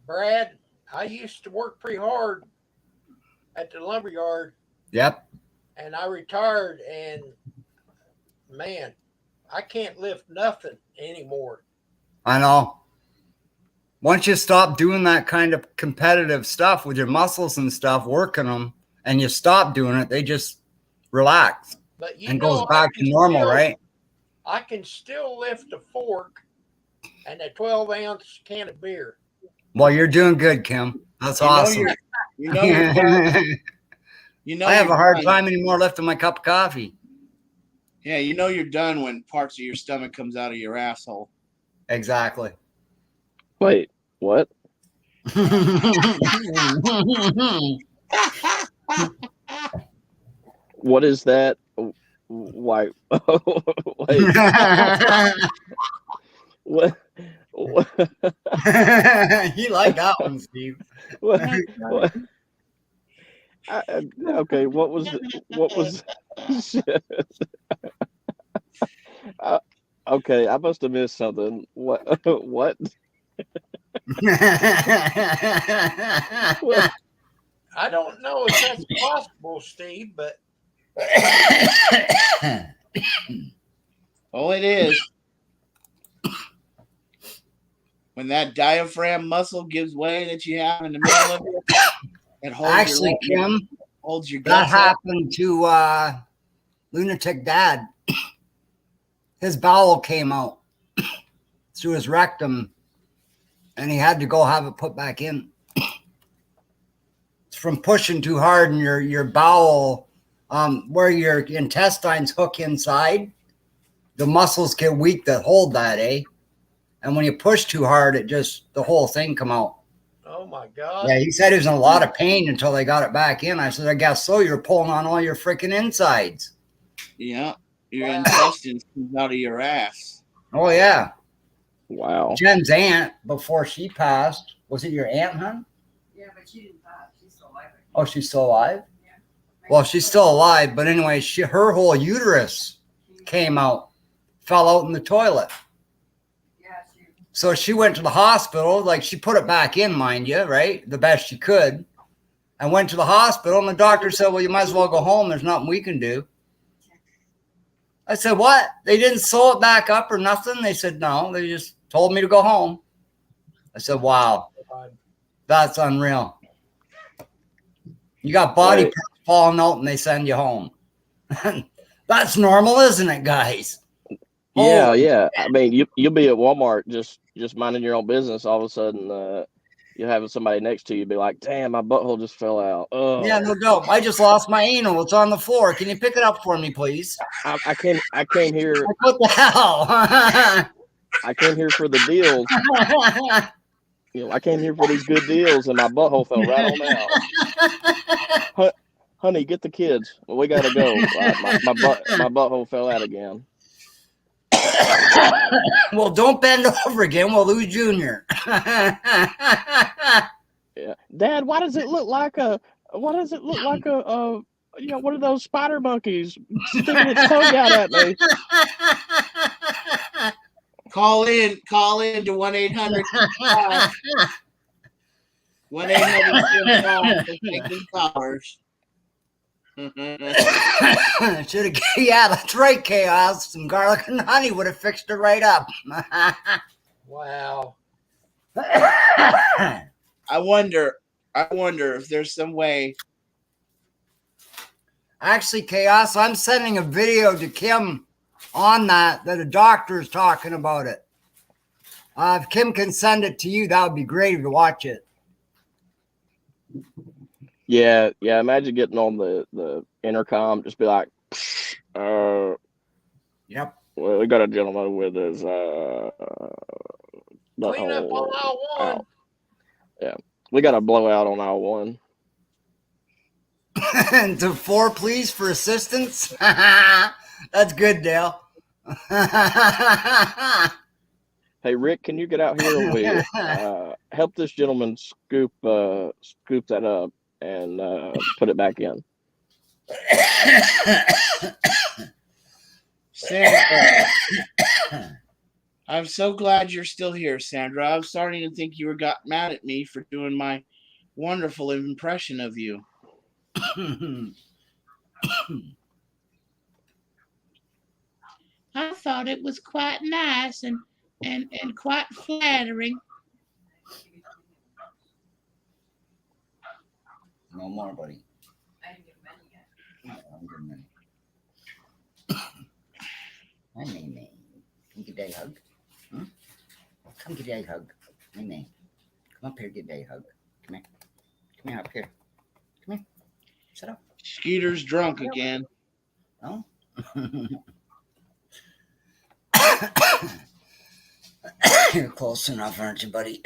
Brad, I used to work pretty hard at the lumberyard, Yep. and I retired, and man, I can't lift nothing anymore. I know. Once you stop doing that kind of competitive stuff with your muscles and stuff, working them, and you stop doing it, they just relax But you and know, goes back to normal, right? I can still lift a fork and a 12-ounce can of beer. Well, you're doing good, Kim. That's You know awesome. you're- You know you're done. You know I have you're a hard done. time anymore lifting my cup of coffee. Yeah, you know you're done when parts of your stomach comes out of your asshole. Exactly. wait, what? What is that? Wait. Wait. What? What? You like that one, Steve. What? What? Okay. What was? What was? Shit. Uh, okay, I must have missed something. What? What? What? I don't know if that's possible, Steve, but Oh, it is. When that diaphragm muscle gives way that you have in the middle of it, it holds Actually, your, Kim, holds your that guts up. happened to Lunatic Dad. His bowel came out through his rectum, and he had to go have it put back in. It's from pushing too hard, and your bowel, where your intestines hook inside, the muscles get weak that hold that, eh? And when you push too hard, it just, the whole thing come out. oh my God. Yeah, he said he was in a lot of pain until they got it back in. I said, I guess so. You're pulling on all your freaking insides. Yeah, your intestines comes out of your ass. Oh, yeah. Wow. Jen's aunt, before she passed, was it your aunt, hon? Yeah, but she didn't die. She's still alive. Oh, she's still alive? Yeah. Well, she's still alive. But anyway, her whole uterus came out, fell out in the toilet. Yeah, she. So she went to the hospital. Like, she put it back in, mind you, right? The best she could. And went to the hospital. And the doctor said, well, you might as well go home. There's nothing we can do. I said, what? They didn't sew it back up or nothing? They said, no. They just told me to go home. I said, wow, that's unreal. You got body Right. parts falling out and they send you home. That's normal, isn't it, guys? Yeah, Holy yeah. I mean, you'll be at Walmart just minding your own business. All of a sudden, you're having somebody next to you be like, "Damn, my butthole just fell out." Oh, Yeah, no doubt. I just lost my anal. It's on the floor. Can you pick it up for me, please? I came here. Like, what the hell? I came here for the deals. You know, I came here for these good deals, and my butthole fell right on out. Honey, get the kids. We gotta go. My butthole fell out again. Well, don't bend over again. We'll lose Junior. Yeah, Dad. Why does it look like a? Why does it look like a? You know, one of those spider monkeys sticking its tongue out at me. Call in to 1-800 1-800 taking callers. Should have, yeah, that's right, Chaos. Some garlic and honey would have fixed it right up. Wow. I wonder if there's some way. Actually, Chaos, I'm sending a video to Kim on that a doctor is talking about it. If Kim can send it to you, that would be great to watch it. Yeah. Imagine getting on the intercom, just be like, Yep. well, we got a gentleman with his Clean up on aisle one. out. Yeah, we got a blowout on aisle one. And to 4, please, for assistance. That's good, Dale. Hey, Rick, can you get out here and we help this gentleman scoop that up and put it back in? Sandra, I'm so glad you're still here, Sandra. I'm starting to think you got mad at me for doing my wonderful impression of you. I thought it was quite nice and quite flattering. No more, buddy. I didn't get money yet. I'm good, man. Hi, May. Come get a hug. Hmm? Come get a hug. May. Come up here, get a hug. Come here. Come here, up here. Come here. Sit up. Skeeter's drunk again. No? You're close enough, aren't you, buddy?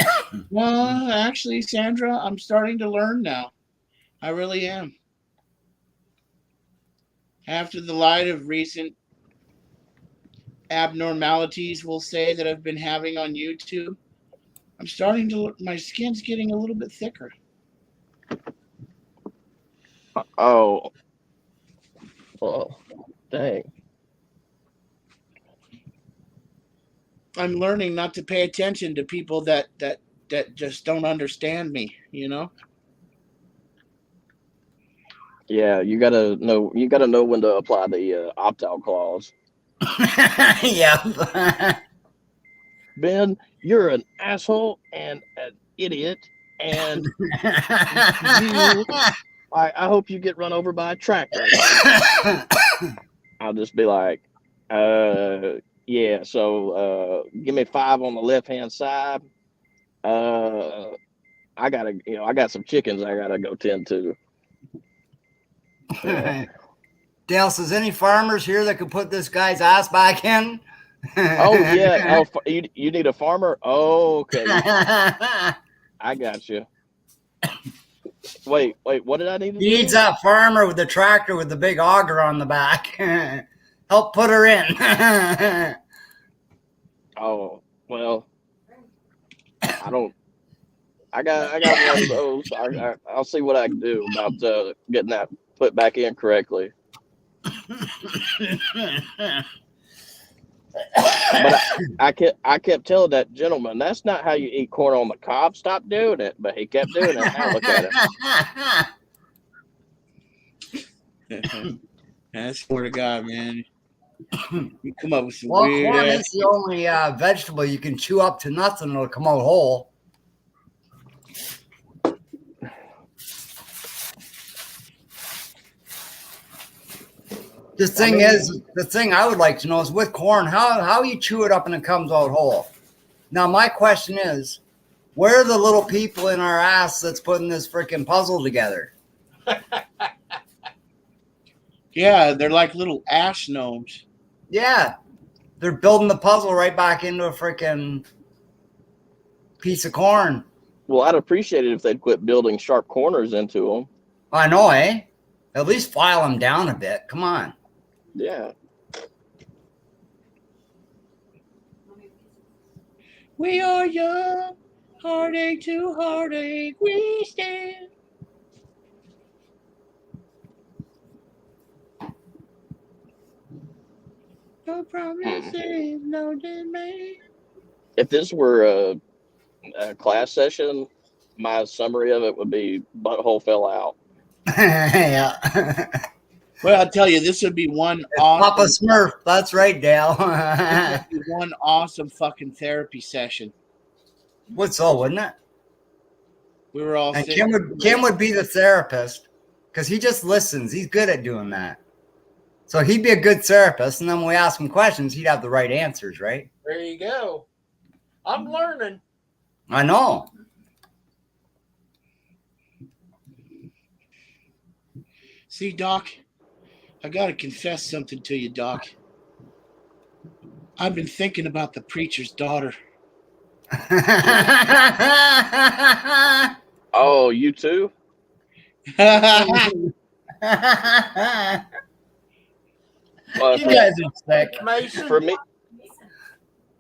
Well, actually, Sandra, I'm starting to learn now. I really am. after the light of recent abnormalities, we'll say, that I've been having on YouTube, I'm starting to look, my skin's getting a little bit thicker. Oh, well, dang. I'm learning not to pay attention to people that just don't understand me, you know? Yeah, you gotta know. You gotta know when to apply the opt-out clause. Yeah. Ben, you're an asshole and an idiot, and I hope you get run over by a tractor. I'll just be like, yeah. So give me 5 on the left-hand side. I got some chickens I gotta go tend to. Yeah. Dale says, any farmers here that could put this guy's ass back in? Oh yeah. Oh, you need a farmer? Oh, okay. I got you. Wait. What did I need to do? He needs that farmer with the tractor with the big auger on the back. Help put her in. Oh well. I got one of those. I'll see what I can do about getting that put back in correctly. But I kept telling that gentleman, that's not how you eat corn on the cob. Stop doing it. But he kept doing it. Now look at him. I swear to God, man. You come up with some Well, weird corn ass. is the only vegetable you can chew up to nothing. It'll come out whole. The thing I would like to know is with corn, how you chew it up and it comes out whole. Now, my question is, where are the little people in our ass that's putting this freaking puzzle together? Yeah, they're like little ash gnomes. Yeah, they're building the puzzle right back into a freaking piece of corn. Well, I'd appreciate it if they'd quit building sharp corners into them. I know, eh? At least file them down a bit. Come on. Yeah. We are young, heartache to heartache, we stand. No promises, no demand. If this were a class session, my summary of it would be butthole fell out. Yeah. Well, I'll tell you, this would be one Papa awesome, Smurf. That's right, Dale. this would be one awesome fucking therapy session. Would so, wouldn't it? We were all And sitting. Kim would be the therapist because he just listens. He's good at doing that. So he'd be a good therapist. And then when we ask him questions, he'd have the right answers, right? There you go. I'm learning. I know. See, Doc, I got to confess something to you, Doc. I've been thinking about the preacher's daughter. Oh, you too? Well, You guys are sick. Mason.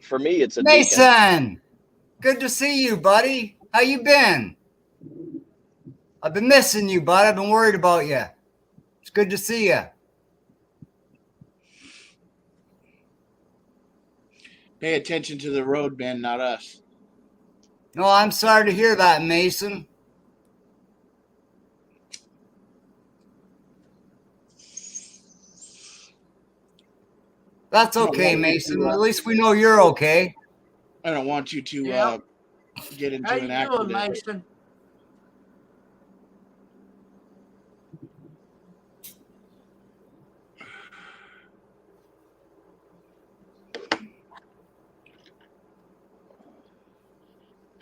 for me, it's a deacon. Mason, good to see you, buddy. How you been? I've been missing you, bud. I've been worried about you. It's good to see you. Pay attention to the road, Ben, not us. No, I'm sorry to hear that, Mason. That's okay, Mason. At least we know you're okay. I don't want you to Yeah. get into How you an doing, accident. Mason?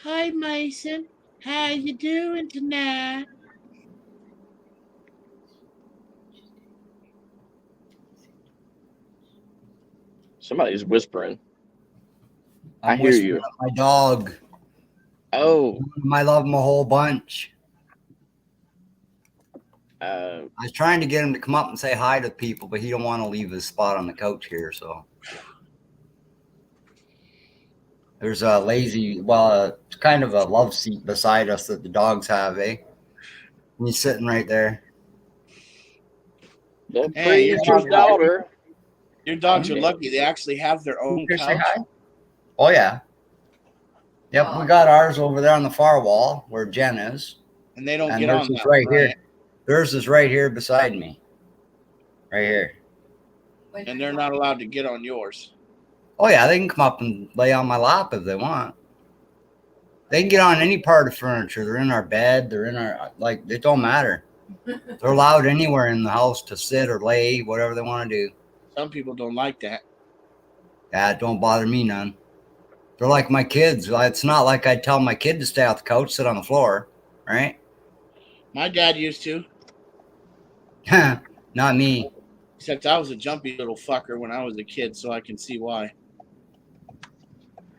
Hi, Mason. How you doing tonight? Somebody's whispering. I I'm hear whispering you. at my dog. Oh, I love him a whole bunch. Uh, I was trying to get him to come up and say hi to people, but he don't want to leave his spot on the couch here. So there's a lazy, it's kind of a love seat beside us that the dogs have, eh? And he's sitting right there. the Hey, your preacher's dog- daughter. Your dogs are lucky. They actually have their own Here, say couch. hi. Oh yeah. Yep, we got ours over there on the far wall where Jen is. And they don't And get theirs on is that. right here. Theirs is right here beside me. Right here. And they're not allowed to get on yours. Oh yeah, they can come up and lay on my lap if they want. They can get on any part of furniture. They're in our bed. They're in our, like, it don't matter. They're allowed anywhere in the house to sit or lay, whatever they want to do. Some people don't like that. Yeah, it don't bother me none. They're like my kids. It's not like I tell my kid to stay off the couch, sit on the floor, right? My dad used to, Not me. except I was a jumpy little fucker when I was a kid, so I can see why.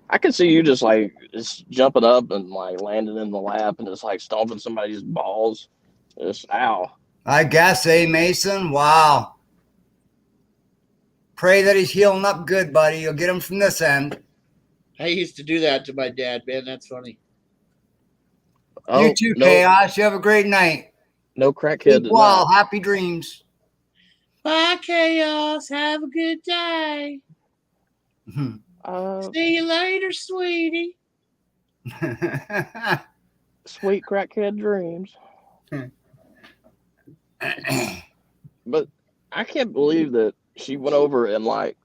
I can see you just jumping up and like landing in the lap and just like stomping somebody's balls. Just ow. I guess, Mason? Wow. Pray that he's healing up good, buddy. You'll get him from this end. I used to do that to my dad, man. That's funny. Oh, You too, no, Chaos. You have a great night. no crackhead. Keep well. Happy dreams. Bye, Chaos. Have a good day. See you later, sweetie. Sweet crackhead dreams. But I can't believe that she went over and like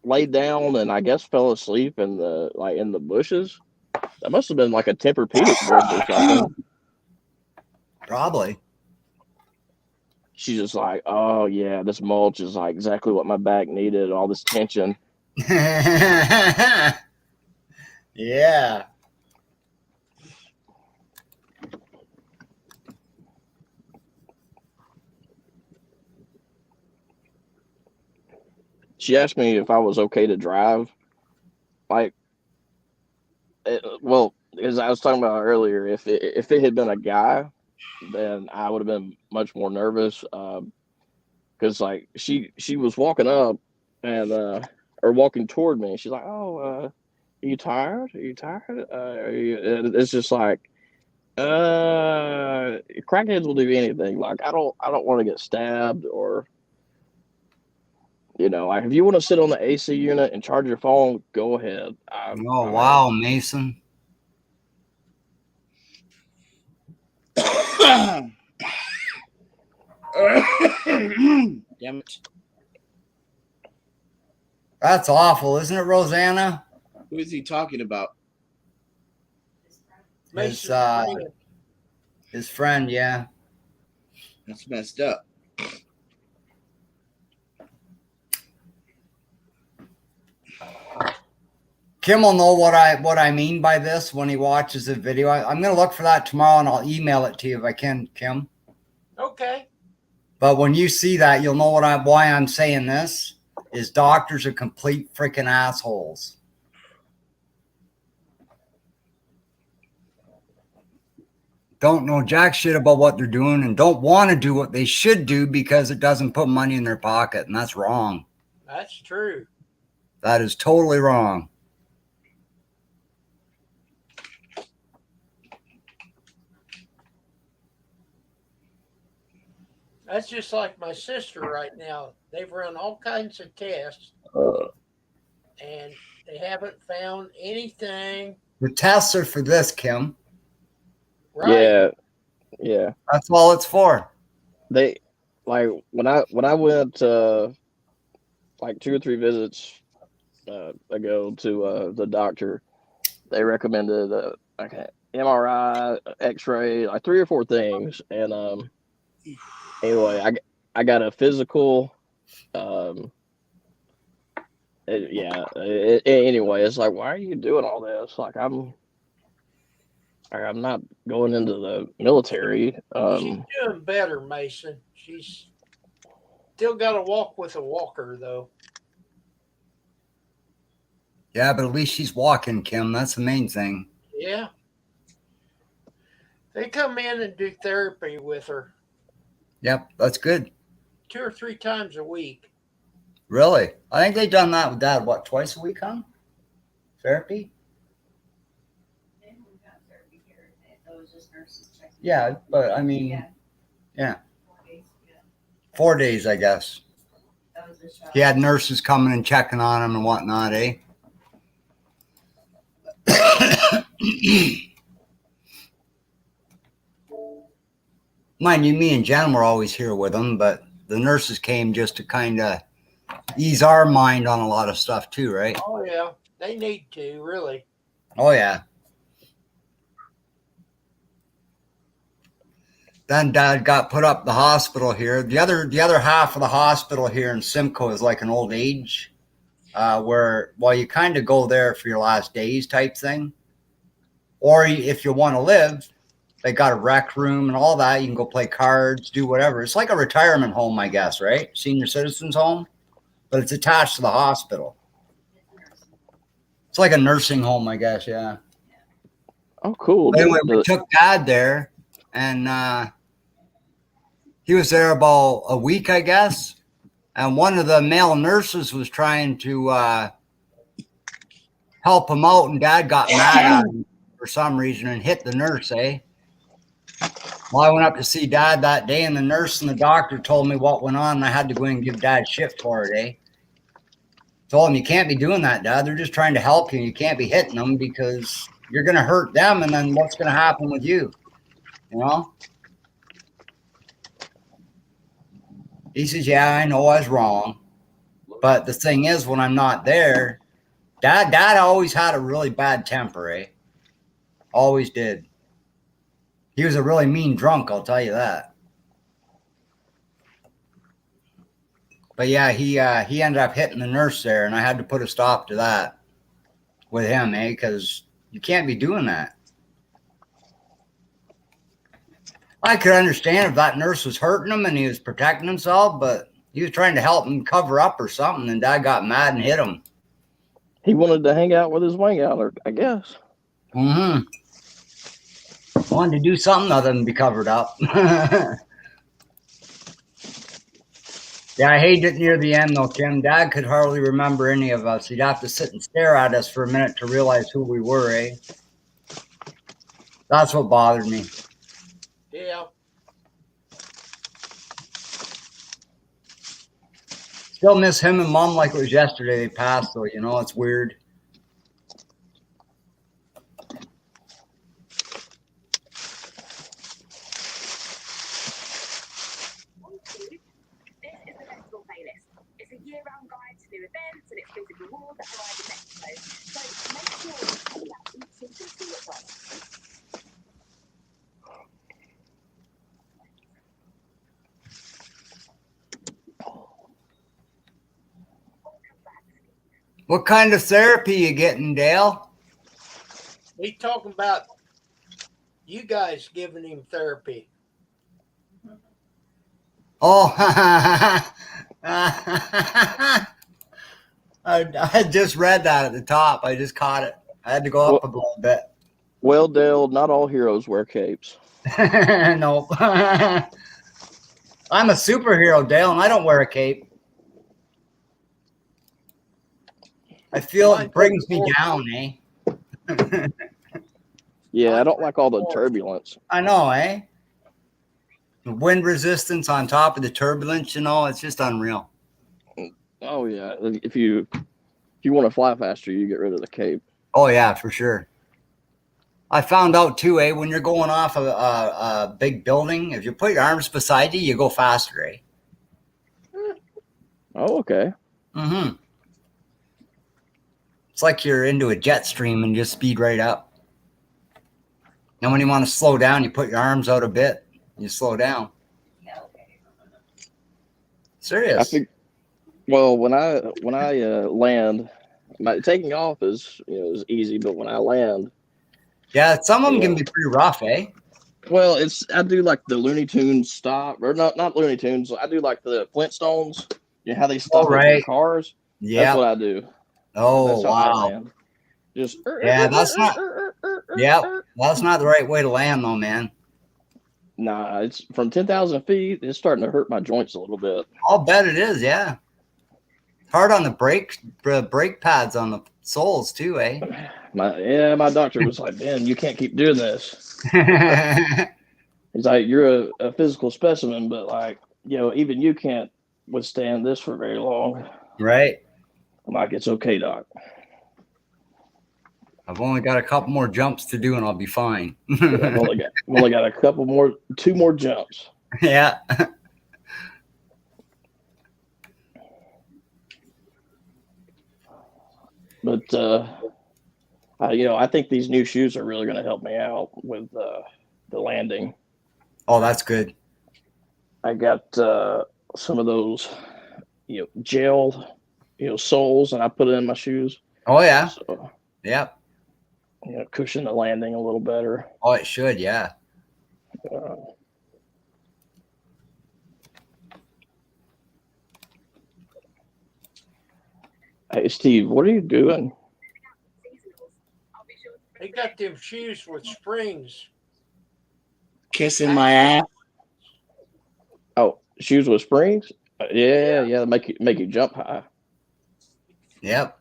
laid down and I guess fell asleep in the bushes. That must have been like a Tempur-Pedic bush or something. Probably. She's just like, oh yeah, this mulch is like exactly what my back needed. All this tension. Yeah. She asked me if I was okay to drive. Well, as I was talking about earlier, if it had been a guy, then I would have been much more nervous. Because like she was walking up and or walking toward me. She's like, "Oh, are you tired? Are you tired?" And it's just like, crackheads will do anything. Like I don't want to get stabbed or. Like if you want to sit on the AC unit and charge your phone, go ahead. Oh, wow, Mason. Damn it. That's awful, isn't it, Rosanna? Who is he talking about? His friend, yeah. That's messed up. Kim will know what I mean by this when he watches the video. I'm going to look for that tomorrow and I'll email it to you if I can, Kim. Okay. But when you see that, you'll know why I'm saying this is doctors are complete freaking assholes. Don't know jack shit about what they're doing and don't want to do what they should do because it doesn't put money in their pocket. And that's wrong. That's true. That is totally wrong. That's just like my sister right now. They've run all kinds of tests and they haven't found anything. The tests are for this, Kim. Right. Yeah. That's all it's for. They like when I went like 2 or 3 visits ago to the doctor, they recommended like an MRI, X-ray, like 3 or 4 things, and anyway, I got a physical. Anyway, it's like, why are you doing all this? Like, I'm not going into the military. She's doing better, Mason. She's still got to walk with a walker, though. Yeah, but at least she's walking, Kim. That's the main thing. Yeah. They come in and do therapy with her. Yep, that's good. 2 or 3 times a week. Really? I think they've done that with Dad, what, twice a week, huh? Therapy? They haven't got therapy here. That was just nurses checking. Yeah, but I mean, yeah. 4 days. Yeah. 4 days, I guess. That was the shot. He had nurses coming and checking on him and whatnot, eh? Mind you, me and Jen were always here with him, but the nurses came just to kind of ease our mind on a lot of stuff too, right? Oh yeah, they need to really. Oh yeah. Then Dad got put up the hospital here. The other half of the hospital here in Simcoe is like an old age, where you kind of go there for your last days type thing, or if you want to live, they got a rec room and all that. You can go play cards, do whatever. It's like a retirement home, I guess, right? Senior citizens home, but it's attached to the hospital. It's like a nursing home, I guess. Yeah. Oh, cool. But anyway, we took Dad there, and he was there about a week, I guess. And one of the male nurses was trying to help him out, and Dad got mad at him for some reason and hit the nurse, eh? Well, I went up to see Dad that day, and the nurse and the doctor told me what went on, and I had to go in and give Dad shift for it, eh? Told him, you can't be doing that, Dad. They're just trying to help you. You can't be hitting them because you're going to hurt them, and then what's going to happen with you? You know? He says, yeah, I know I was wrong. But the thing is, when I'm not there, Dad always had a really bad temper, eh? Always did. He was a really mean drunk, I'll tell you that. But yeah, he ended up hitting the nurse there, and I had to put a stop to that with him, eh? Because you can't be doing that. I could understand if that nurse was hurting him and he was protecting himself, but he was trying to help him cover up or something, and Dad got mad and hit him. He wanted to hang out with his wing out, I guess. Mm-hmm. Wanted to do something other than be covered up. Yeah, I hated it near the end, though, Kim. Dad could hardly remember any of us. He'd have to sit and stare at us for a minute to realize who we were, eh? That's what bothered me. Yeah. Still miss him and Mom like it was yesterday they passed, though. You know, it's weird. It's a year-round guide to new events and exclusive rewards that arrive in Mexico. So make sure you check out each season to see what's on. What kind of therapy you getting, Dale? He's talking about you guys giving him therapy. Oh, I just read that at the top. I just caught it. I had to go up a little bit. Well, Dale, not all heroes wear capes. Nope. I'm a superhero, Dale, and I don't wear a cape. I feel it brings me down, eh? Yeah, I don't like all the turbulence. I know, eh? The wind resistance on top of the turbulence, you know, it's just unreal. Oh yeah, if you want to fly faster, you get rid of the cape. Oh yeah, for sure. I found out too, eh? When you're going off a big building, if you put your arms beside you, you go faster, eh? Oh, okay. Mm-hmm. It's like you're into a jet stream and just speed right up. And when you want to slow down, you put your arms out a bit. You slow down. Yeah, okay. Serious. Well, when I land, taking off is is easy, but when I land, Yeah, some of them can be pretty rough, eh? well, I do like the Looney Tunes stop, or not Looney Tunes. I do like the Flintstones. You know how they stop right. their cars. Yeah. That's what I do. Oh That's how I wow. land. Just Yeah, that's not. Yep, that's not the right way to land, though, man. Nah, it's from 10,000 feet. It's starting to hurt my joints a little bit. I'll bet it is. Yeah. Hard on the brake pads on the soles too, eh? My doctor was like, Ben, you can't keep doing this. He's like, you're a physical specimen, but like, even you can't withstand this for very long. Right. I'm like, it's okay, doc. I've only got a couple more jumps to do and I'll be fine. I've only got two more jumps. Yeah. But I think these new shoes are really going to help me out with the landing. Oh, that's good. I got some of those, gel, soles, and I put it in my shoes. Oh yeah. So, Yep. cushion the landing a little better. Oh, it should. Yeah. Hey, Steve, what are you doing? Seasonals. I'll be sure to They got them shoes with springs. Kissing my ass. Oh, shoes with springs? Yeah, make you jump high. Yep.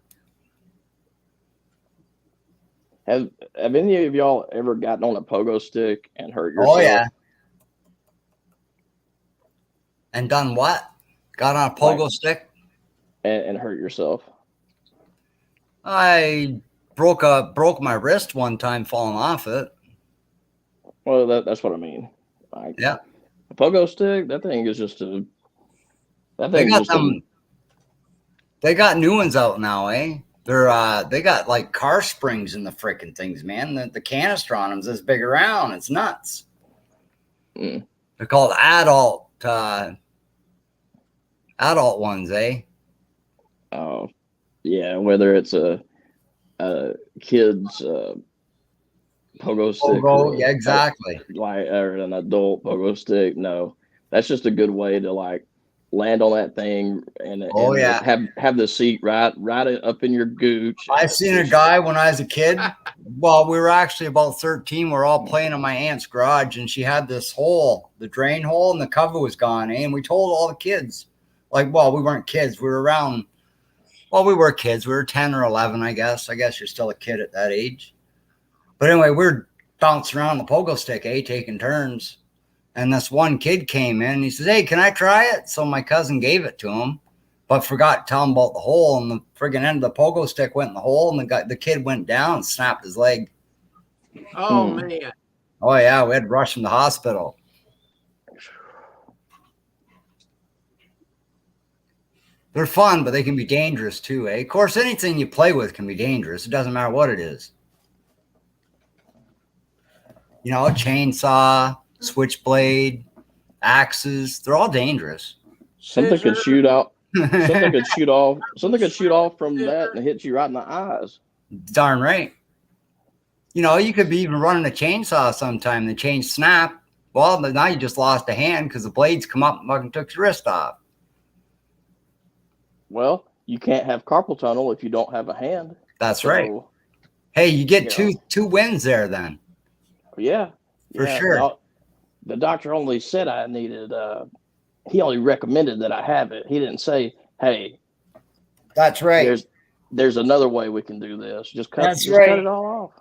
Have any of y'all ever gotten on a pogo stick and hurt yourself? Oh yeah. And done what? Got on a pogo stick? And hurt yourself? I broke my wrist one time falling off it. Well, that's what I mean. Like, Yeah. a pogo stick, that thing is just a. That They thing got just them. They got new ones out now, eh? They got like car springs in the freaking things, man. The canister on them's this big around. It's nuts. Mm. They're called adult ones, eh? Oh, yeah. Whether it's a kid's pogo stick, Pogo, yeah, exactly. or an adult pogo stick. No, that's just a good way to like land on that thing and have the seat right up in your gooch. I've seen a guy when I was a kid. Well, we were actually about 13. We're all playing in my aunt's garage, and she had this hole, the drain hole, and the cover was gone. And we told all the kids, like, well, we weren't kids. We were around. Well, we were kids. We were 10 or 11, I guess. I guess you're still a kid at that age. But anyway, we're bouncing around the pogo stick, taking turns. And this one kid came in and he says, hey, can I try it? So my cousin gave it to him, but forgot to tell him about the hole. And the friggin' end of the pogo stick went in the hole, and the kid went down and snapped his leg. Oh man. Oh, yeah. We had to rush him to the hospital. They're fun, but they can be dangerous too, eh? Of course, anything you play with can be dangerous. It doesn't matter what it is. A chainsaw, switchblade, axes, they're all dangerous. Something could shoot out. Something could shoot off. Something could shoot off from that and hit you right in the eyes. Darn right. You could be even running a chainsaw sometime. The chain snap. Well, now you just lost a hand because the blades come up and fucking took your wrist off. Well, you can't have carpal tunnel if you don't have a hand. That's right. Hey, you get two wins there then. Yeah, for sure. The doctor only said I needed. He only recommended that I have it. He didn't say, "Hey, that's right. There's another way we can do this. Just cut it all off."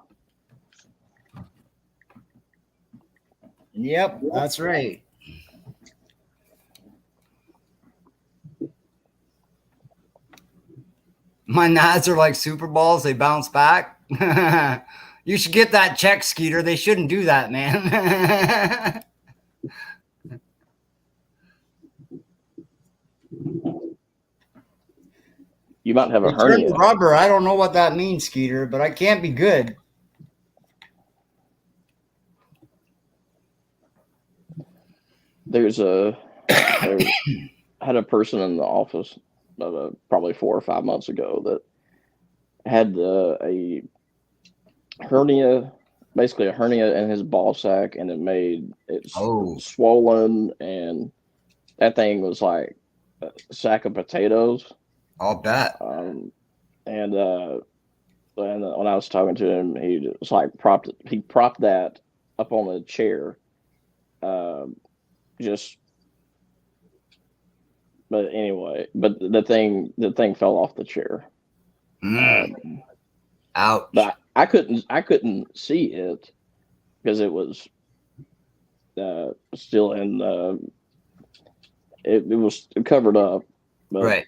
Yep, that's right. My nads are like Super Balls. They bounce back. You should get that check, Skeeter. They shouldn't do that, man. You might have a hernia. Rubber. I don't know what that means, Skeeter, but I can't be good. I had a person in the office probably 4 or 5 months ago that had a hernia, basically a hernia in his ball sack, and it made it swollen, and that thing was like a sack of potatoes. I'll bet. And when I was talking to him, he just like propped that up on the chair just. But anyway, but the thing fell off the chair. Ouch. But I couldn't see it because it was still in. It was covered up, but, Right.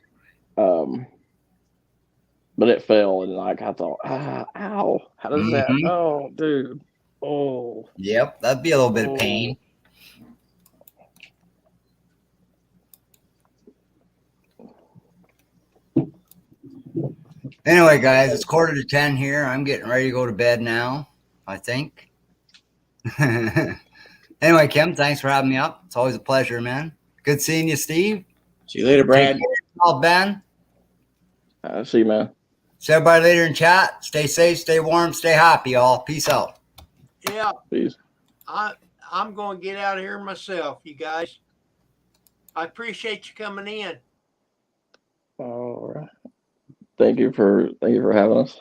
But it fell, and like I thought, ow! How does that? Mhm. Oh, dude! Oh, Yep, that'd be a little bit of pain. Anyway, guys, it's 9:45 here. I'm getting ready to go to bed now, I think. Anyway, Kim, thanks for having me up. It's always a pleasure, man. Good seeing you, Steve. See you later, Brad. Take care of yourself, Ben. see you, man. See everybody later in chat. Stay safe, stay warm, stay happy, all. Peace out. Yeah, Peace. I'm going to get out of here myself, you guys. I appreciate you coming in. All right. Thank you for having us.